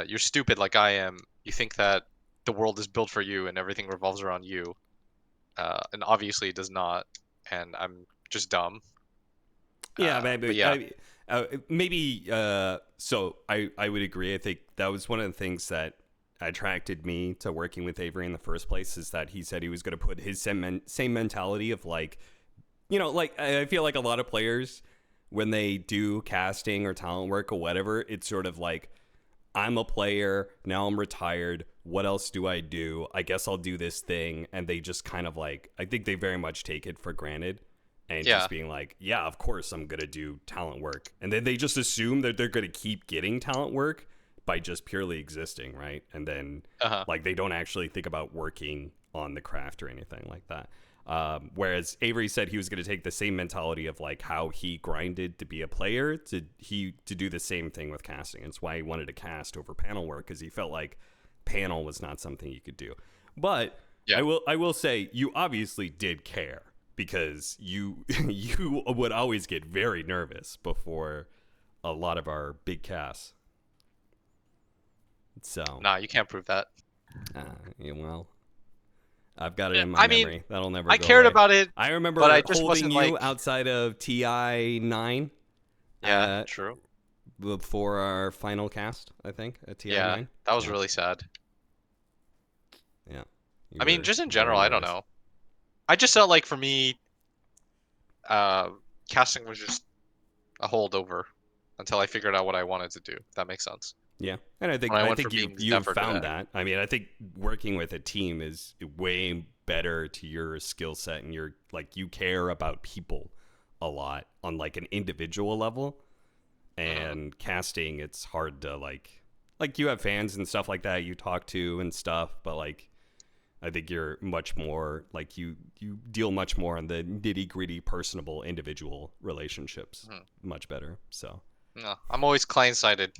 S2: you're stupid like I am, you think that the world is built for you and everything revolves around you, and obviously it does not. And I'm just dumb.
S1: Yeah, maybe.
S2: But yeah.
S1: So I would agree. I think that was one of the things that attracted me to working with Avery in the first place, is that he said he was going to put his same mentality of like, you know, like I feel like a lot of players when they do casting or talent work or whatever, it's sort of like, I'm a player, now I'm retired, what else do? I guess I'll do this thing. And they just kind of like, I think they very much take it for granted. And just being like, yeah, of course I'm going to do talent work. And then they just assume that they're going to keep getting talent work by just purely existing, right? And then like they don't actually think about working on the craft or anything like that. Whereas Avery said he was going to take the same mentality of like how he grinded to be a player to do the same thing with casting. It's why he wanted to cast over panel work, because he felt like panel was not something you could do. But
S2: Yeah.
S1: I will say you obviously did care, because you you would always get very nervous before a lot of our big casts. So
S2: Nah, you can't prove that.
S1: yeah, well, I've got it in my
S2: I mean,
S1: memory. That'll never
S2: I
S1: go
S2: cared
S1: away.
S2: about it,
S1: I remember
S2: but I just
S1: holding
S2: wasn't
S1: you
S2: like.
S1: outside of TI 9.
S2: Yeah, true.
S1: Before our final cast, I think, at TI 9.
S2: Yeah, that was
S1: Yeah.
S2: really sad.
S1: Yeah. You
S2: I mean,
S1: were
S2: just in
S1: very
S2: general, I don't
S1: nervous.
S2: know. I just felt like for me, casting was just a holdover until I figured out what I wanted to do. If that makes sense.
S1: Yeah, and I
S2: When I went
S1: think
S2: from being
S1: you
S2: Zephyr to
S1: found
S2: that.
S1: that. I mean, I think working with a team is way better to your skill set, and you're like, you care about people a lot on like an individual level. And casting, it's hard to like you have fans and stuff like that you talk to and stuff, but like I think you're much more like you deal much more on the nitty gritty, personable, individual relationships much better. So
S2: No, I'm always client-sided.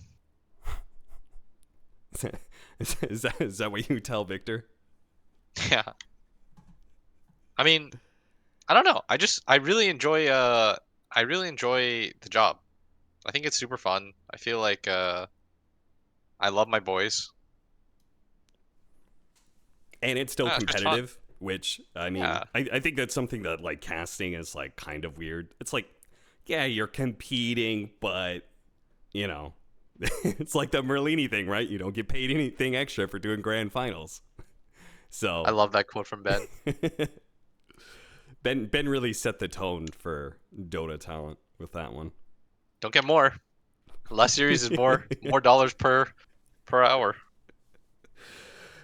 S1: is that what you tell Victor?
S2: Yeah. I mean, I don't know. I really enjoy the job. I think it's super fun. I feel like I love my boys.
S1: And it's still
S2: Yeah, it's just fun.
S1: competitive, which I mean,
S2: Yeah.
S1: I think that's something that like casting is like kind of weird. It's like, yeah, you're competing, but you know, it's like the Merlini thing, right? You don't get paid anything extra for doing grand finals. So
S2: I love that quote from Ben.
S1: Ben really set the tone for Dota talent with that one.
S2: Don't get more. Less series is more dollars per hour.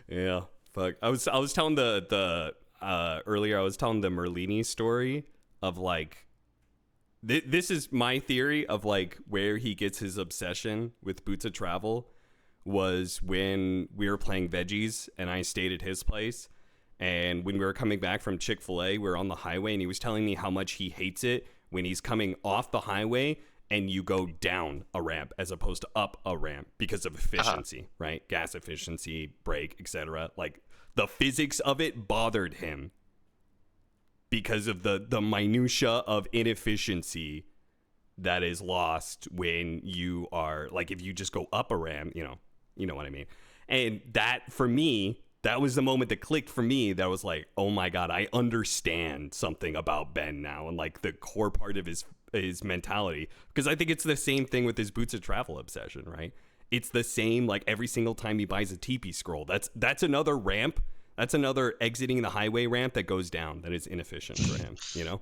S1: Yeah, fuck. I was telling the earlier. I was telling the Merlini story of like this is my theory of like where he gets his obsession with Boots of Travel was when we were playing Veggies and I stayed at his place. And when we were coming back from Chick-fil-A, we were on the highway and he was telling me how much he hates it when he's coming off the highway and you go down a ramp as opposed to up a ramp because of efficiency, right? Gas efficiency, brake, etc. Like the physics of it bothered him because of the minutia of inefficiency that is lost when you are like if you just go up a ramp, you know what I mean. And that for me, that was the moment that clicked for me. That was like, oh my god, I understand something about Ben now, and like the core part of his mentality. Because I think it's the same thing with his Boots of Travel obsession, right? It's the same like every single time he buys a TP scroll. That's another ramp. That's another exiting the highway ramp that goes down. That is inefficient for him. You know,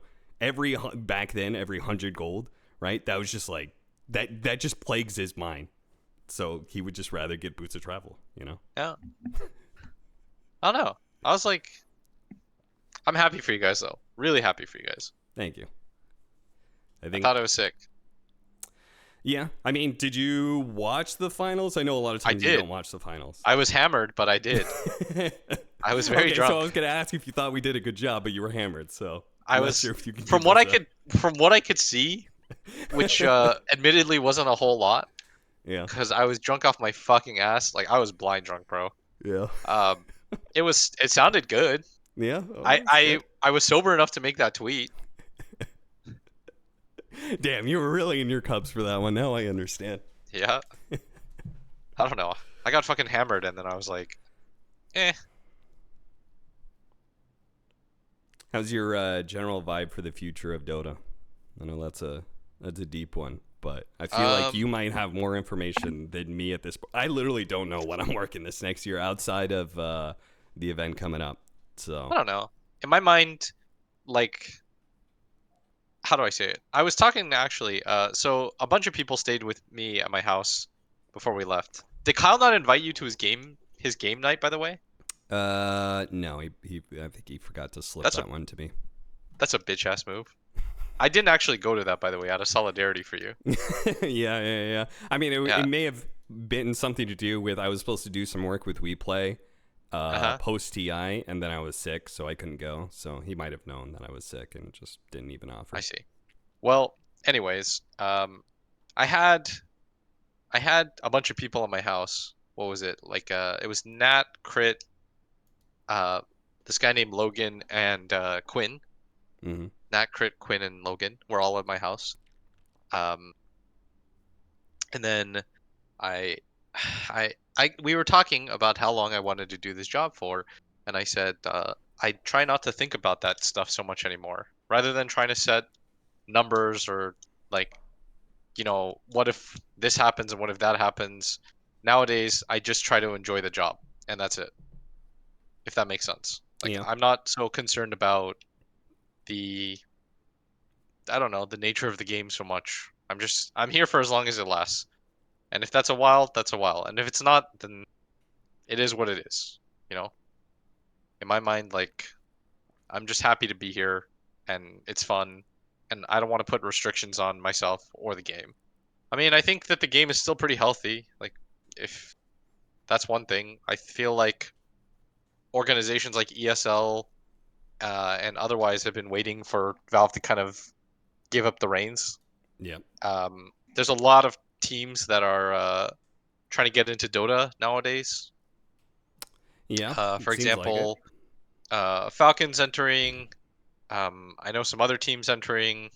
S1: back then, every 100 gold, right? That was just like that just plagues his mind. So he would just rather get Boots of Travel. You know.
S2: Yeah. I don't know. I was like, I'm happy for you guys though. Really happy for you guys.
S1: Thank you.
S2: I thought it was sick.
S1: Yeah, I mean, did you watch the finals? I know a lot of times you
S2: did.
S1: don't watch the finals.
S2: I was hammered, but I did. I was very drunk.
S1: So I was gonna ask if you thought we did a good job, but you were hammered. So
S2: I was sure if you can from what I could see, which admittedly wasn't a whole lot.
S1: Yeah.
S2: Because I was drunk off my fucking ass. Like I was blind drunk, bro.
S1: Yeah.
S2: It sounded good.
S1: Yeah. Oh,
S2: I was sober enough to make that tweet.
S1: Damn, you were really in your cups for that one. Now I understand.
S2: Yeah. I don't know. I got fucking hammered and then I was like, eh.
S1: How's your general vibe for the future of Dota? I know that's a deep one, but I feel like you might have more information than me at this point. I literally don't know what I'm working this next year outside of the event coming up. So
S2: I don't know. In my mind, like, how do I say it? I was talking actually. So a bunch of people stayed with me at my house before we left. Did Kyle not invite you to his game night, by the way?
S1: No, he I think he forgot to slip that one to me.
S2: That's a bitch ass move. I didn't actually go to that, by the way, out of solidarity for you.
S1: Yeah. I mean, it may have been something to do with I was supposed to do some work with WePlay post TI, and then I was sick, so I couldn't go. So he might have known that I was sick and just didn't even offer.
S2: I see. Well, anyways, I had a bunch of people at my house, what was it? Like it was Nat, Crit, this guy named Logan, and Quinn.
S1: Mm-hmm.
S2: Nat, Crit, Quinn, and Logan were all at my house. Um, and then I, we were talking about how long I wanted to do this job for, and I said I try not to think about that stuff so much anymore. Rather than trying to set numbers or like, what if this happens and what if that happens. Nowadays, I just try to enjoy the job, and that's it. If that makes sense. Like
S1: Yeah.
S2: I'm not so concerned about the I don't know, the nature of the game so much. I'm here for as long as it lasts. And if that's a while, that's a while. And if it's not, then it is what it is. You know? In my mind, like I'm just happy to be here and it's fun and I don't want to put restrictions on myself or the game. I mean, I think that the game is still pretty healthy. Like if that's one thing. I feel like organizations like ESL and otherwise have been waiting for Valve to kind of give up the reins.
S1: Yeah.
S2: There's a lot of teams that are trying to get into Dota nowadays.
S1: Yeah.
S2: For
S1: It seems like it.
S2: example, Falcons entering. I know some other teams entering.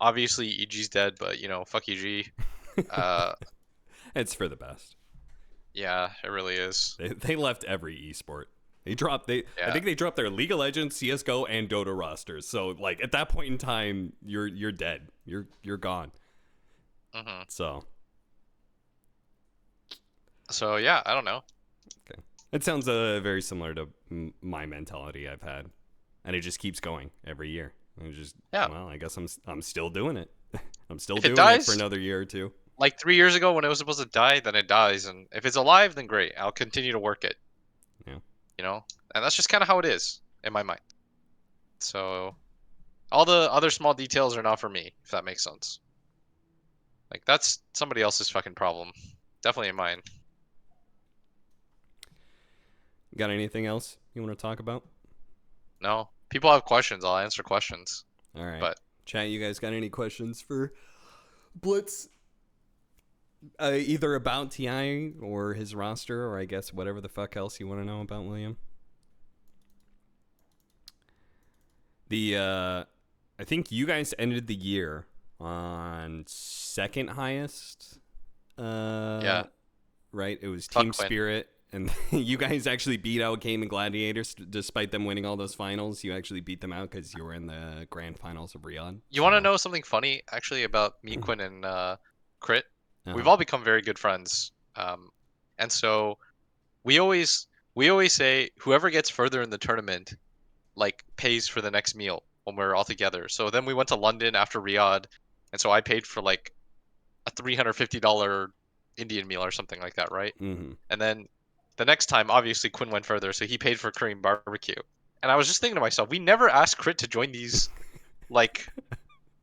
S2: Obviously EG's dead, but fuck EG. Uh,
S1: It's for the best.
S2: yeah, it really is.
S1: They left every esport. I
S2: Yeah.
S1: think they dropped their League of Legends, CS:GO, and Dota rosters. So like at that point in time, you're dead. You're gone.
S2: hmm
S1: So
S2: So yeah, I don't know.
S1: okay, it sounds very similar to my mentality I've had, and it just keeps going every year. And just
S2: Yeah.
S1: well, I guess I'm still doing it. I'm still
S2: If it
S1: doing it for
S2: dies,
S1: another year or two.
S2: like 3 years ago when it was supposed to die, then it dies, and if it's alive, then great. I'll continue to work it.
S1: Yeah.
S2: And that's just kind of how it is in my mind. So all the other small details are not for me, if that makes sense. Like that's somebody else's fucking problem. Definitely mine.
S1: Got anything else you want to talk about?
S2: No, people have questions. I'll answer questions.
S1: All right.
S2: But
S1: Chat, you guys got any questions for Blitz? Either about TI or his roster, or I guess whatever the fuck else you want to know about William. I think you guys ended the year on second highest.
S2: Yeah.
S1: Right? It was
S2: Fuck
S1: Team
S2: Quinn.
S1: Spirit. And you guys actually beat out Game and Gladiators despite them winning all those finals. You actually beat them out because you were in the grand finals of Riyadh.
S2: You want to know something funny actually about me, Quinn, and Crit? We've
S1: Uh-huh.
S2: all become very good friends. And so we always say whoever gets further in the tournament like pays for the next meal when we're all together. So then we went to London after Riyadh, and so I paid for like a $350 Indian meal or something like that, right?
S1: Mm-hmm.
S2: And then the next time, obviously Quinn went further, so he paid for Korean barbecue. And I was just thinking to myself, we never asked Crit to join these like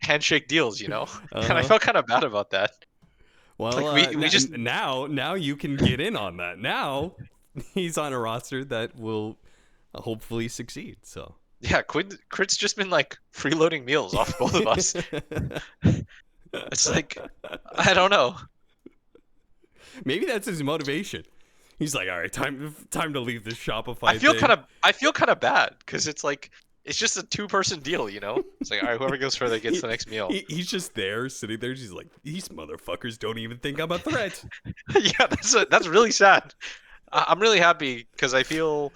S2: handshake deals, And I
S1: Uh-huh.
S2: felt kind of bad about that.
S1: Well,
S2: Like we just
S1: now you can get in on that. Now he's on a roster that will hopefully succeed. So
S2: Crit's just been like freeloading meals off both of us. It's like I don't know.
S1: maybe that's his motivation. He's like, all right, time to leave this Shopify
S2: I feel
S1: thing.
S2: kind of bad because it's like it's just a two-person deal. It's like all right, whoever goes further gets the next meal.
S1: He's just there, sitting there. He's like, these motherfuckers don't even think I'm a threat.
S2: Yeah, that's really sad. I'm really happy because I feel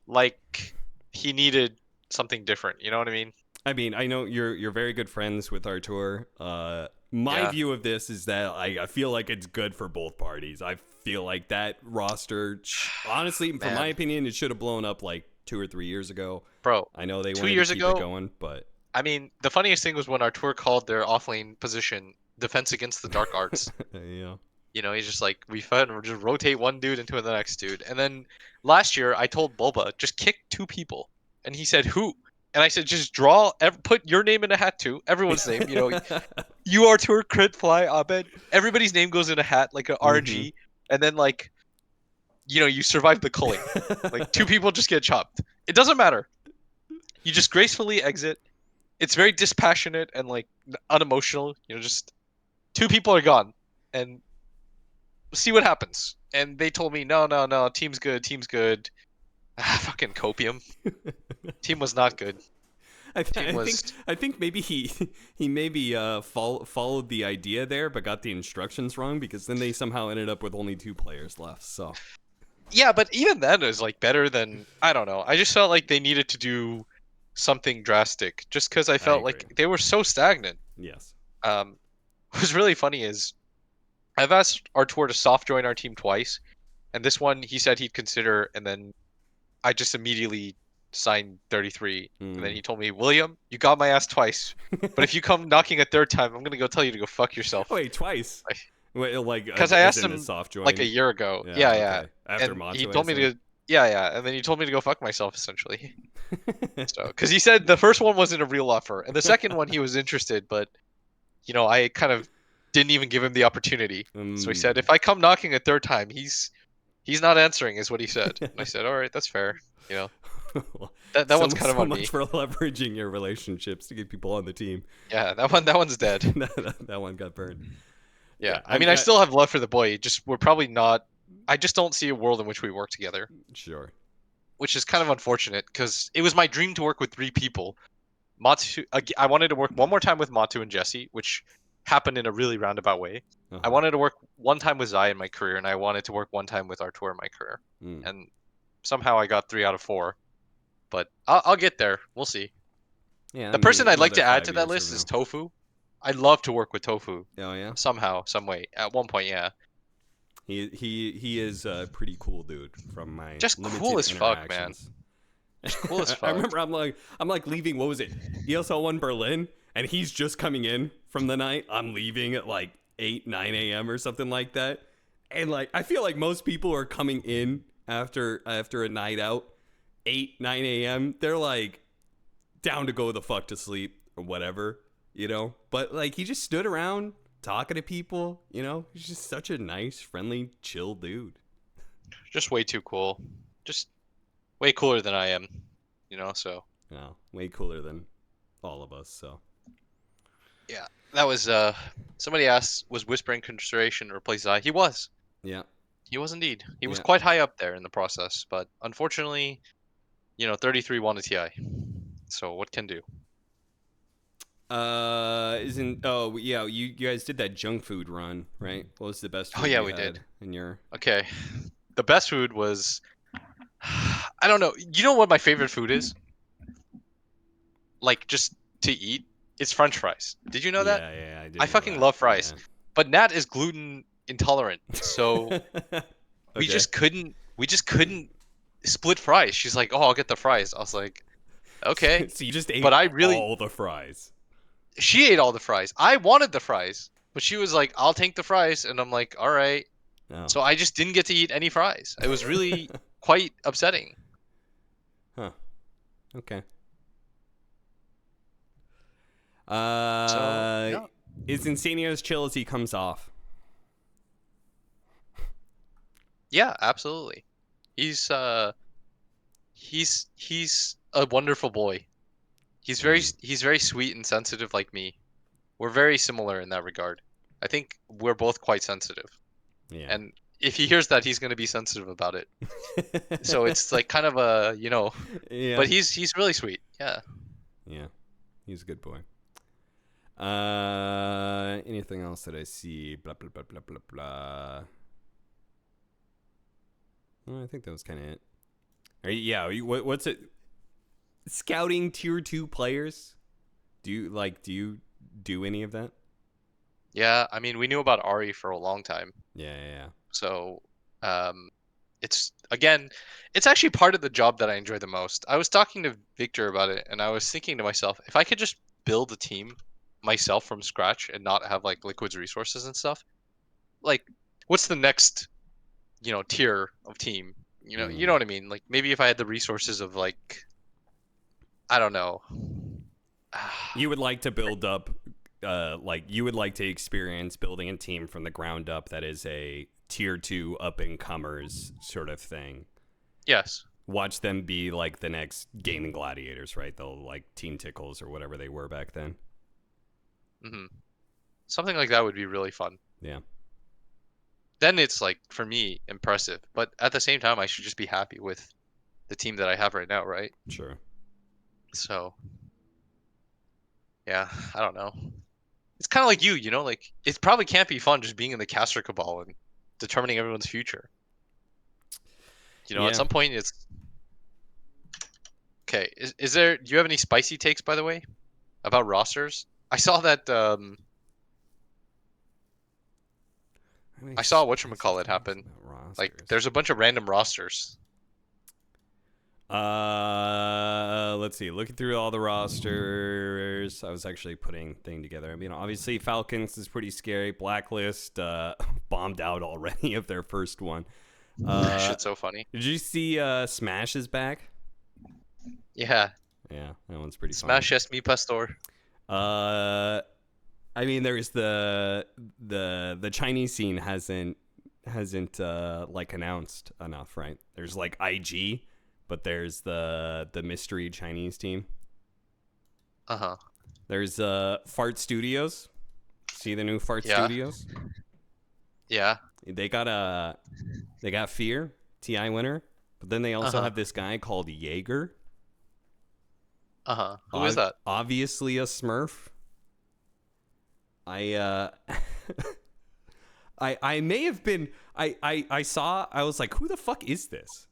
S2: like he needed something different. You know what I mean?
S1: I mean, I know you're very good friends with Artur. My
S2: Yeah.
S1: view of this is that I feel like it's good for both parties. I feel like that roster, honestly, from my
S2: Man.
S1: opinion, it should have blown up like 2 or 3 years ago.
S2: Bro,
S1: I know they
S2: 2
S1: wanted
S2: years
S1: to keep
S2: ago,
S1: it going, but
S2: I mean, the funniest thing was when Artur called their offlane position defense against the dark arts.
S1: yeah.
S2: He's just like, we fight and just rotate one dude into the next dude. And then last year, I told Bulba, just kick 2 people. And he said, who? And I said, just put your name in a hat too. Everyone's name. You Artur, Crit, Fly, Abed. Everybody's name goes in a hat, like a RNG. And then, like, you survive the culling. Like, 2 people just get chopped. It doesn't matter. You just gracefully exit. It's very dispassionate and, like, unemotional. Just 2 people are gone. And see what happens. And they told me, no, team's good, team's good. Fucking copium. Team was not good. Team was.
S1: I think maybe he maybe followed the idea there, but got the instructions wrong because then they somehow ended up with only 2 players left. So
S2: Yeah, but even then is like better than, I don't know. I just felt like they needed to do something drastic, just because I
S1: I
S2: felt
S1: agree.
S2: like they were so stagnant.
S1: Yes.
S2: What was really funny is I've asked Artur to soft join our team twice, and this one he said he'd consider, and then I just immediately signed 33, and then
S1: Mm.
S2: he told me, William, you got my ass twice, but if you come knocking a third time, I'm gonna go tell you to go fuck yourself.
S1: Wait, twice. Wait, like
S2: Because I
S1: as
S2: asked
S1: in a
S2: him
S1: soft
S2: like a
S1: join.
S2: year ago.
S1: Yeah.
S2: Yeah.
S1: Okay. After
S2: And he
S1: Mato, I
S2: told me
S1: assume.
S2: to, yeah. And then he told me to go fuck myself, essentially. So, because he said the first one wasn't a real offer, and the second one he was interested, but I kind of didn't even give him the opportunity. So he said, if I come knocking a third time, he's not answering, is what he said. And I said, all right, that's fair. You know, that one's kind of
S1: so
S2: on
S1: much
S2: me.
S1: for leveraging your relationships to get people on the team.
S2: Yeah, that one's dead.
S1: That one got burned.
S2: Yeah, I mean, I still have love for the boy. Just we're probably not. I just don't see a world in which we work together,
S1: Sure.
S2: which is kind of unfortunate because it was my dream to work with 3 people. Matu, I wanted to work one more time with Matu and Jesse, which happened in a really roundabout way. I
S1: Uh-huh.
S2: wanted to work one time with Zai in my career, and I wanted to work one time with Artur in my career.
S1: Mm.
S2: And somehow I got 3 out of 4. But I'll get there. We'll see.
S1: Yeah,
S2: The person I'd like
S1: another
S2: to add
S1: 5
S2: to that
S1: years
S2: list
S1: from
S2: is
S1: now.
S2: Tofu. I'd love to work with Tofu
S1: Oh yeah.
S2: somehow, some way. At one point, yeah.
S1: He is a pretty cool dude from my
S2: Just cool
S1: limited
S2: as fuck, man.
S1: interactions.
S2: Just cool as
S1: I
S2: fuck.
S1: remember I'm like leaving. What was it? ESL 1 Berlin, and he's just coming in from the night. I'm leaving at like 8-9 a.m. or something like that. And like I feel like most people are coming in after a night out, 8-9 a.m. They're like down to go the fuck to sleep or whatever, you know. But like he just stood around talking to people, you know. He's just such a nice, friendly, chill dude.
S2: Just way too cool. Just way cooler than I am. So.
S1: Yeah, way cooler than all of us. So
S2: Yeah, that was somebody asked, was Whisper in consideration to replace Zai? He was.
S1: yeah,
S2: He was indeed. He was
S1: yeah.
S2: quite high up there in the process, but unfortunately, 33 won a TI. So what can do?
S1: Isn't oh yeah, you guys did that junk food run, right? What was the best
S2: Oh
S1: food
S2: yeah,
S1: you
S2: we
S1: had
S2: did.
S1: in your
S2: Okay. The best food was I don't know. You know what my favorite food is? Like just to eat? It's French fries. Did you know that?
S1: Yeah, I
S2: I
S1: did know
S2: fucking love fries.
S1: that.
S2: But Nat is gluten intolerant. So
S1: Yeah.
S2: we
S1: Okay.
S2: just couldn't split fries. She's like, "Oh, I'll get the fries." I was like, "Okay."
S1: So you just
S2: But
S1: ate
S2: I really
S1: all the fries.
S2: she ate all the fries. I wanted the fries, but she was like, "I'll take the fries." And I'm like, "All right."
S1: Oh.
S2: So I just didn't get to eat any fries. It was really quite upsetting.
S1: Huh. Okay.
S2: So, yeah.
S1: Is Insania as chill as he comes off?
S2: Yeah, absolutely. He's he's a wonderful boy. He's very sweet and sensitive like me. We're very similar in that regard. I think we're both quite sensitive.
S1: Yeah.
S2: And if he hears that, he's going to be sensitive about it. So it's like kind of a,
S1: Yeah.
S2: but he's really sweet. Yeah.
S1: Yeah. He's a good boy. Anything else that I see? Blah blah blah blah blah blah. Well, I think that was kind of it. What's it? Scouting tier 2 players. Do you do any of that?
S2: Yeah, I mean, we knew about Ari for a long time.
S1: Yeah.
S2: So, it's again, it's actually part of the job that I enjoy the most. I was talking to Victor about it, and I was thinking to myself, if I could just build a team myself from scratch and not have like Liquid's resources and stuff, like, what's the next, tier of team? You know what I mean? Like maybe if I had the resources of like, I don't know.
S1: You would like to build up, like you would like to experience building a team from the ground up that is a tier 2 up and comers sort of thing.
S2: Yes.
S1: Watch them be like the next gaming gladiators, right? They'll like Team Tickles or whatever they were back then.
S2: Hmm. Something like that would be really fun.
S1: Yeah.
S2: then it's like for me impressive. But at the same time, I should just be happy with the team that I have right now, right?
S1: Sure.
S2: So yeah, I don't know. It's kind of like you know, like it probably can't be fun just being in the caster cabal and determining everyone's future. You know, at
S1: Yeah.
S2: some point it's okay. Is there? Do you have any spicy takes, by the way, about rosters? I saw that.
S1: How many
S2: I saw
S1: spicy
S2: whatchamacallit
S1: takes
S2: happen.
S1: about
S2: Like,
S1: rosters?
S2: there's a bunch of random rosters.
S1: Let's see. Looking through all the rosters, I was actually putting thing together. I mean, obviously Falcons is pretty scary. Blacklist bombed out already of their first one.
S2: Shit's so funny.
S1: Did you see Smash is back?
S2: Yeah.
S1: Yeah, that one's pretty
S2: Smash
S1: funny.
S2: es mi pastor.
S1: I mean, there's the Chinese scene hasn't like announced enough, right? There's like IG, but there's the mystery Chinese team.
S2: Uh-huh.
S1: There's Fart Studios. See the new Fart
S2: Yeah.
S1: Studios?
S2: Yeah.
S1: They got Fear, TI winner, but then they also
S2: Uh-huh.
S1: have this guy called Jaeger.
S2: Uh-huh. Who is that?
S1: Obviously a Smurf. I I may have been I saw I was like, who the fuck is this?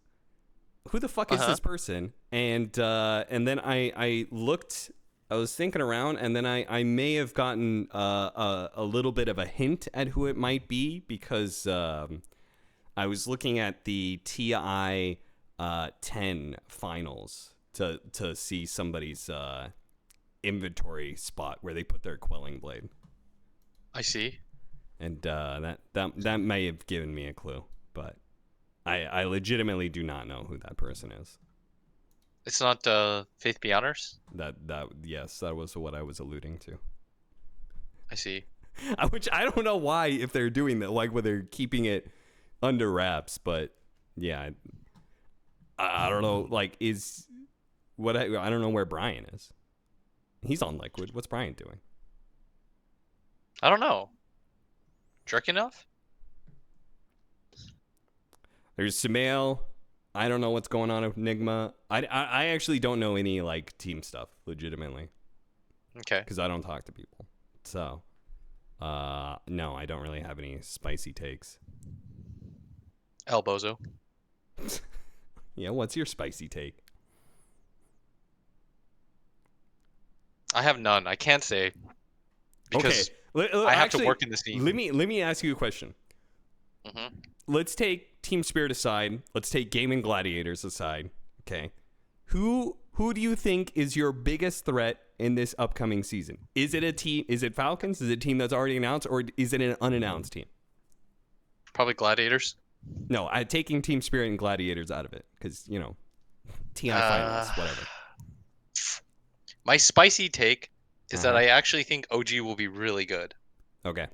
S1: Who the fuck is
S2: Uh-huh.
S1: this person? And then I looked. I was thinking around, and then I may have gotten a little bit of a hint at who it might be because I was looking at the TI 10 finals to see somebody's inventory spot where they put their quelling blade,
S2: I see.
S1: and that may have given me a clue, but I legitimately do not know who that person is.
S2: It's not Faith Be Honors?
S1: That yes, that was what I was alluding to.
S2: I see.
S1: Which I don't know why if they're doing that, like whether they're keeping it under wraps, but yeah, I don't know. Like, is what I don't know where Brian is. He's on Liquid. What's Brian doing?
S2: I don't know. Jerking off?
S1: There's Sumail. I don't know what's going on with Nigma. I actually don't know any like team stuff legitimately
S2: Okay.
S1: because I don't talk to people. So, no, I don't really have any spicy takes.
S2: El Bozo.
S1: Yeah, what's your spicy take?
S2: I have none. I can't say. Because I have to work in the scene.
S1: Let me ask you a question.
S2: Mm-hmm.
S1: Let's take Team Spirit aside. Let's take Gaming Gladiators aside. Okay, who do you think is your biggest threat in this upcoming season? Is it a team? Is it Falcons? Is it a team that's already announced, or is it an unannounced team?
S2: Probably Gladiators.
S1: No, I'm taking Team Spirit and Gladiators out of it because TI finals, whatever.
S2: My spicy take is that
S1: Uh-huh.
S2: I actually think OG will be really good.
S1: Okay,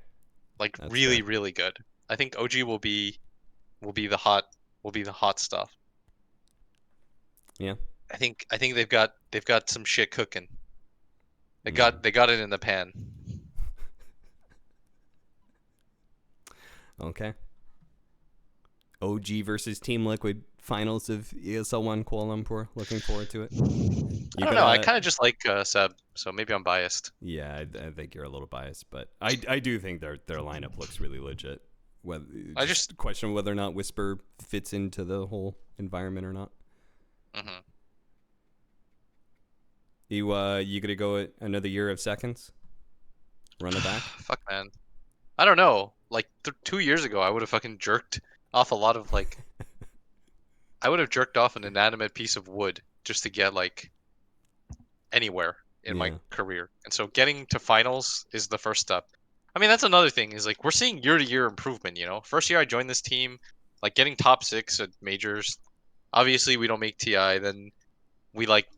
S2: Like
S1: that's
S2: really,
S1: fair.
S2: really good. I think OG will be the hot stuff.
S1: Yeah.
S2: I think they've got some shit cooking. They
S1: Mm.
S2: got it in the pan.
S1: Okay. OG versus Team Liquid finals of ESL One Kuala Lumpur. Looking forward to it.
S2: I don't know. I kind of just like Seb, so maybe I'm biased.
S1: Yeah, I think you're a little biased, but I do think their lineup looks really legit. Whether
S2: I
S1: just question whether or not Whisper fits into the whole environment or not.
S2: Mhm.
S1: You gonna go another year of seconds? Run it back?
S2: Fuck man. I don't know. Like 2 years ago, I would have fucking jerked off a lot of like. I would have jerked off an inanimate piece of wood just to get like anywhere in my
S1: Yeah.
S2: career. And so getting to finals is the first step. I mean, that's another thing is like we're seeing year to year improvement, you know. First year I joined this team, like getting top 6 at majors. Obviously, we don't make TI, then we like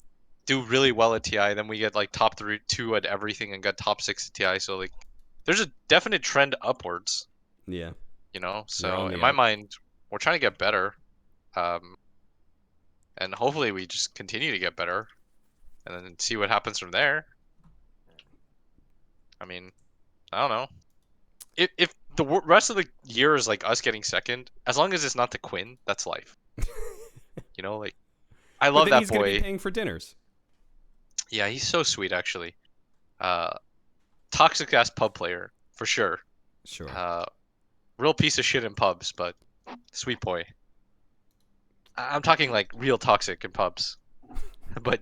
S2: do really well at TI, then we get like top 3 2 at everything and got top 6 at TI. So like there's a definite trend upwards,
S1: Yeah.
S2: you know.
S1: You're
S2: So
S1: on
S2: in
S1: the
S2: my
S1: up.
S2: mind, we're trying to get better. Um and hopefully we just continue to get better and then see what happens from there. I mean, I don't know. If rest of the year is like us getting second. As long as it's not the Quinn, that's life. Like I
S1: But
S2: love
S1: then
S2: that
S1: he's going to be
S2: boy.
S1: paying for dinners.
S2: Yeah, he's so sweet actually. Uh, Toxic ass pub player for sure.
S1: Sure.
S2: Real piece of shit in pubs, but sweet boy. I'm talking like real toxic in pubs. But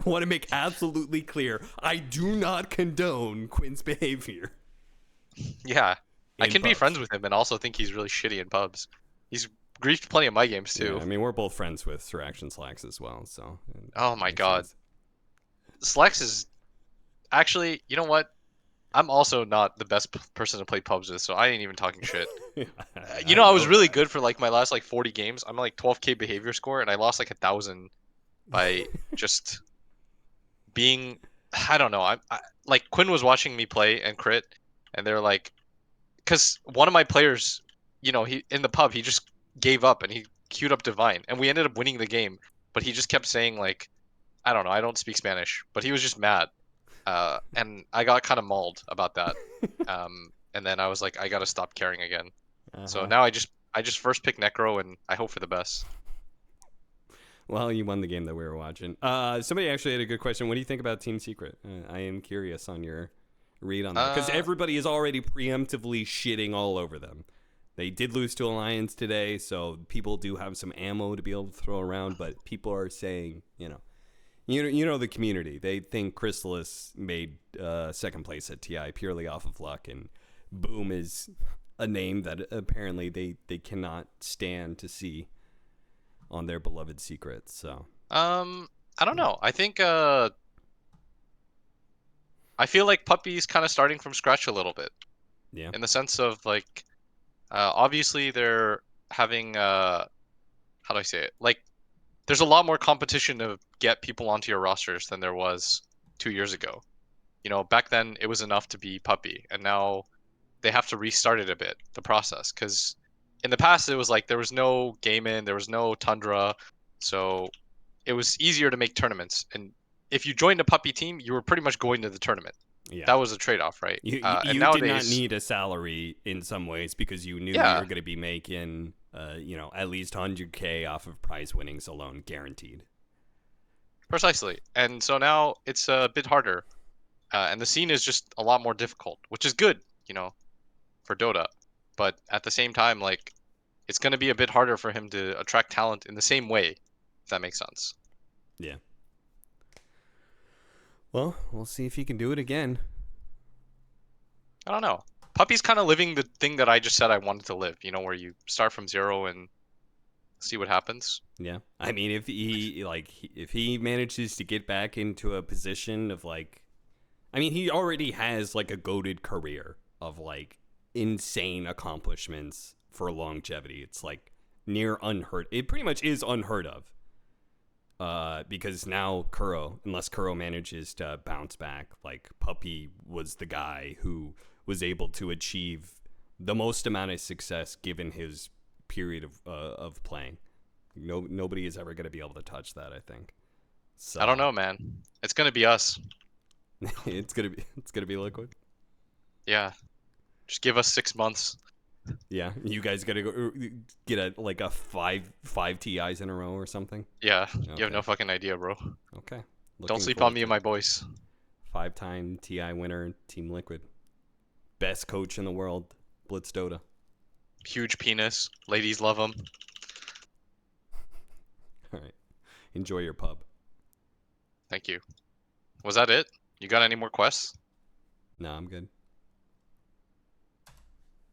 S1: Want to make absolutely clear, I do not condone Quinn's behavior
S2: yeah, I
S1: in
S2: can be
S1: pubs.
S2: friends with him and also think he's really shitty in pubs. He's griefed plenty of my games
S1: Yeah,
S2: too.
S1: I mean, we're both friends with Sir Action Slacks as well, so it
S2: Oh my
S1: makes
S2: god,
S1: sense.
S2: Slex is actually. You know what? I'm also not the best person to play pubs with, so I ain't even talking shit.
S1: I
S2: I was
S1: know
S2: really
S1: that.
S2: good for like my last like 40 games. I'm like 12k behavior score, and I lost like 1,000 by just being. I don't know. I like Quinn was watching me play and crit, and they're like, because one of my players, he in the pub he just gave up and he queued up Divine, and we ended up winning the game. But he just kept saying like, I don't know, I don't speak Spanish, but he was just mad, and I got kind of mauled about that. And then I was like, I gotta stop caring again. So
S1: Uh-huh.
S2: now I just first pick Necro and I hope for the best.
S1: Well, you won the game that we were watching. Somebody actually had a good question. What do you think about Team Secret? I am curious on your read on that because
S2: Uh,
S1: everybody is already preemptively shitting all over them. They did lose to Alliance today, so people do have some ammo to be able to throw around. But people are saying, you know the community. They think Chrysalis made second place at TI purely off of luck, and Boom is a name that apparently they cannot stand to see on their beloved Secrets. So
S2: I don't know. I think I feel like Puppy's kind of starting from scratch a little bit
S1: yeah,
S2: in the sense of like obviously they're having how do I say it? Like there's a lot more competition to get people onto your rosters than there was 2 years ago. Back then it was enough to be Puppy, and now they have to restart it a bit, the process, because in the past it was like there was no game in, there was no Tundra, so it was easier to make tournaments. And if you joined a Puppy team, you were pretty much going to the tournament.
S1: yeah.
S2: That was a trade-off, right? And
S1: You did not
S2: nowadays,
S1: need a salary in some ways because you knew you
S2: yeah,
S1: were going to be making at least 100K off of prize winnings alone, guaranteed.
S2: precisely. And so now it's a bit harder, and the scene is just a lot more difficult, which is good, for Dota. But at the same time, like it's going to be a bit harder for him to attract talent in the same way, if that makes sense.
S1: Yeah. Well, we'll see if he can do it again.
S2: I don't know. Puppy's kind of living the thing that I just said I wanted to live, where you start from zero and see what happens.
S1: Yeah. I mean, if he manages to get back into a position of he already has like a goated career of like insane accomplishments for longevity. It's like near unheard. It pretty much is unheard of. Because now Kuro, unless Kuro manages to bounce back, like Puppy was the guy who was able to achieve the most amount of success given his period of playing. Nobody is ever going to be able to touch that, I think.
S2: I don't
S1: So
S2: know, man. It's gonna be us.
S1: it's gonna be Liquid.
S2: Yeah. Just give us 6 months.
S1: Yeah, you guys got to go get a five TIs in a row or something.
S2: Yeah. You have
S1: Okay,
S2: no fucking idea, bro.
S1: okay.
S2: Don't
S1: Looking
S2: sleep on
S1: forward
S2: me and
S1: to it.
S2: my boys.
S1: 5-time TI winner, Team Liquid. Best coach in the world, Blitz Dota.
S2: Huge penis. Ladies love him.
S1: All right. Enjoy your pub.
S2: Thank you. Was that it? You got any more quests?
S1: No, I'm good.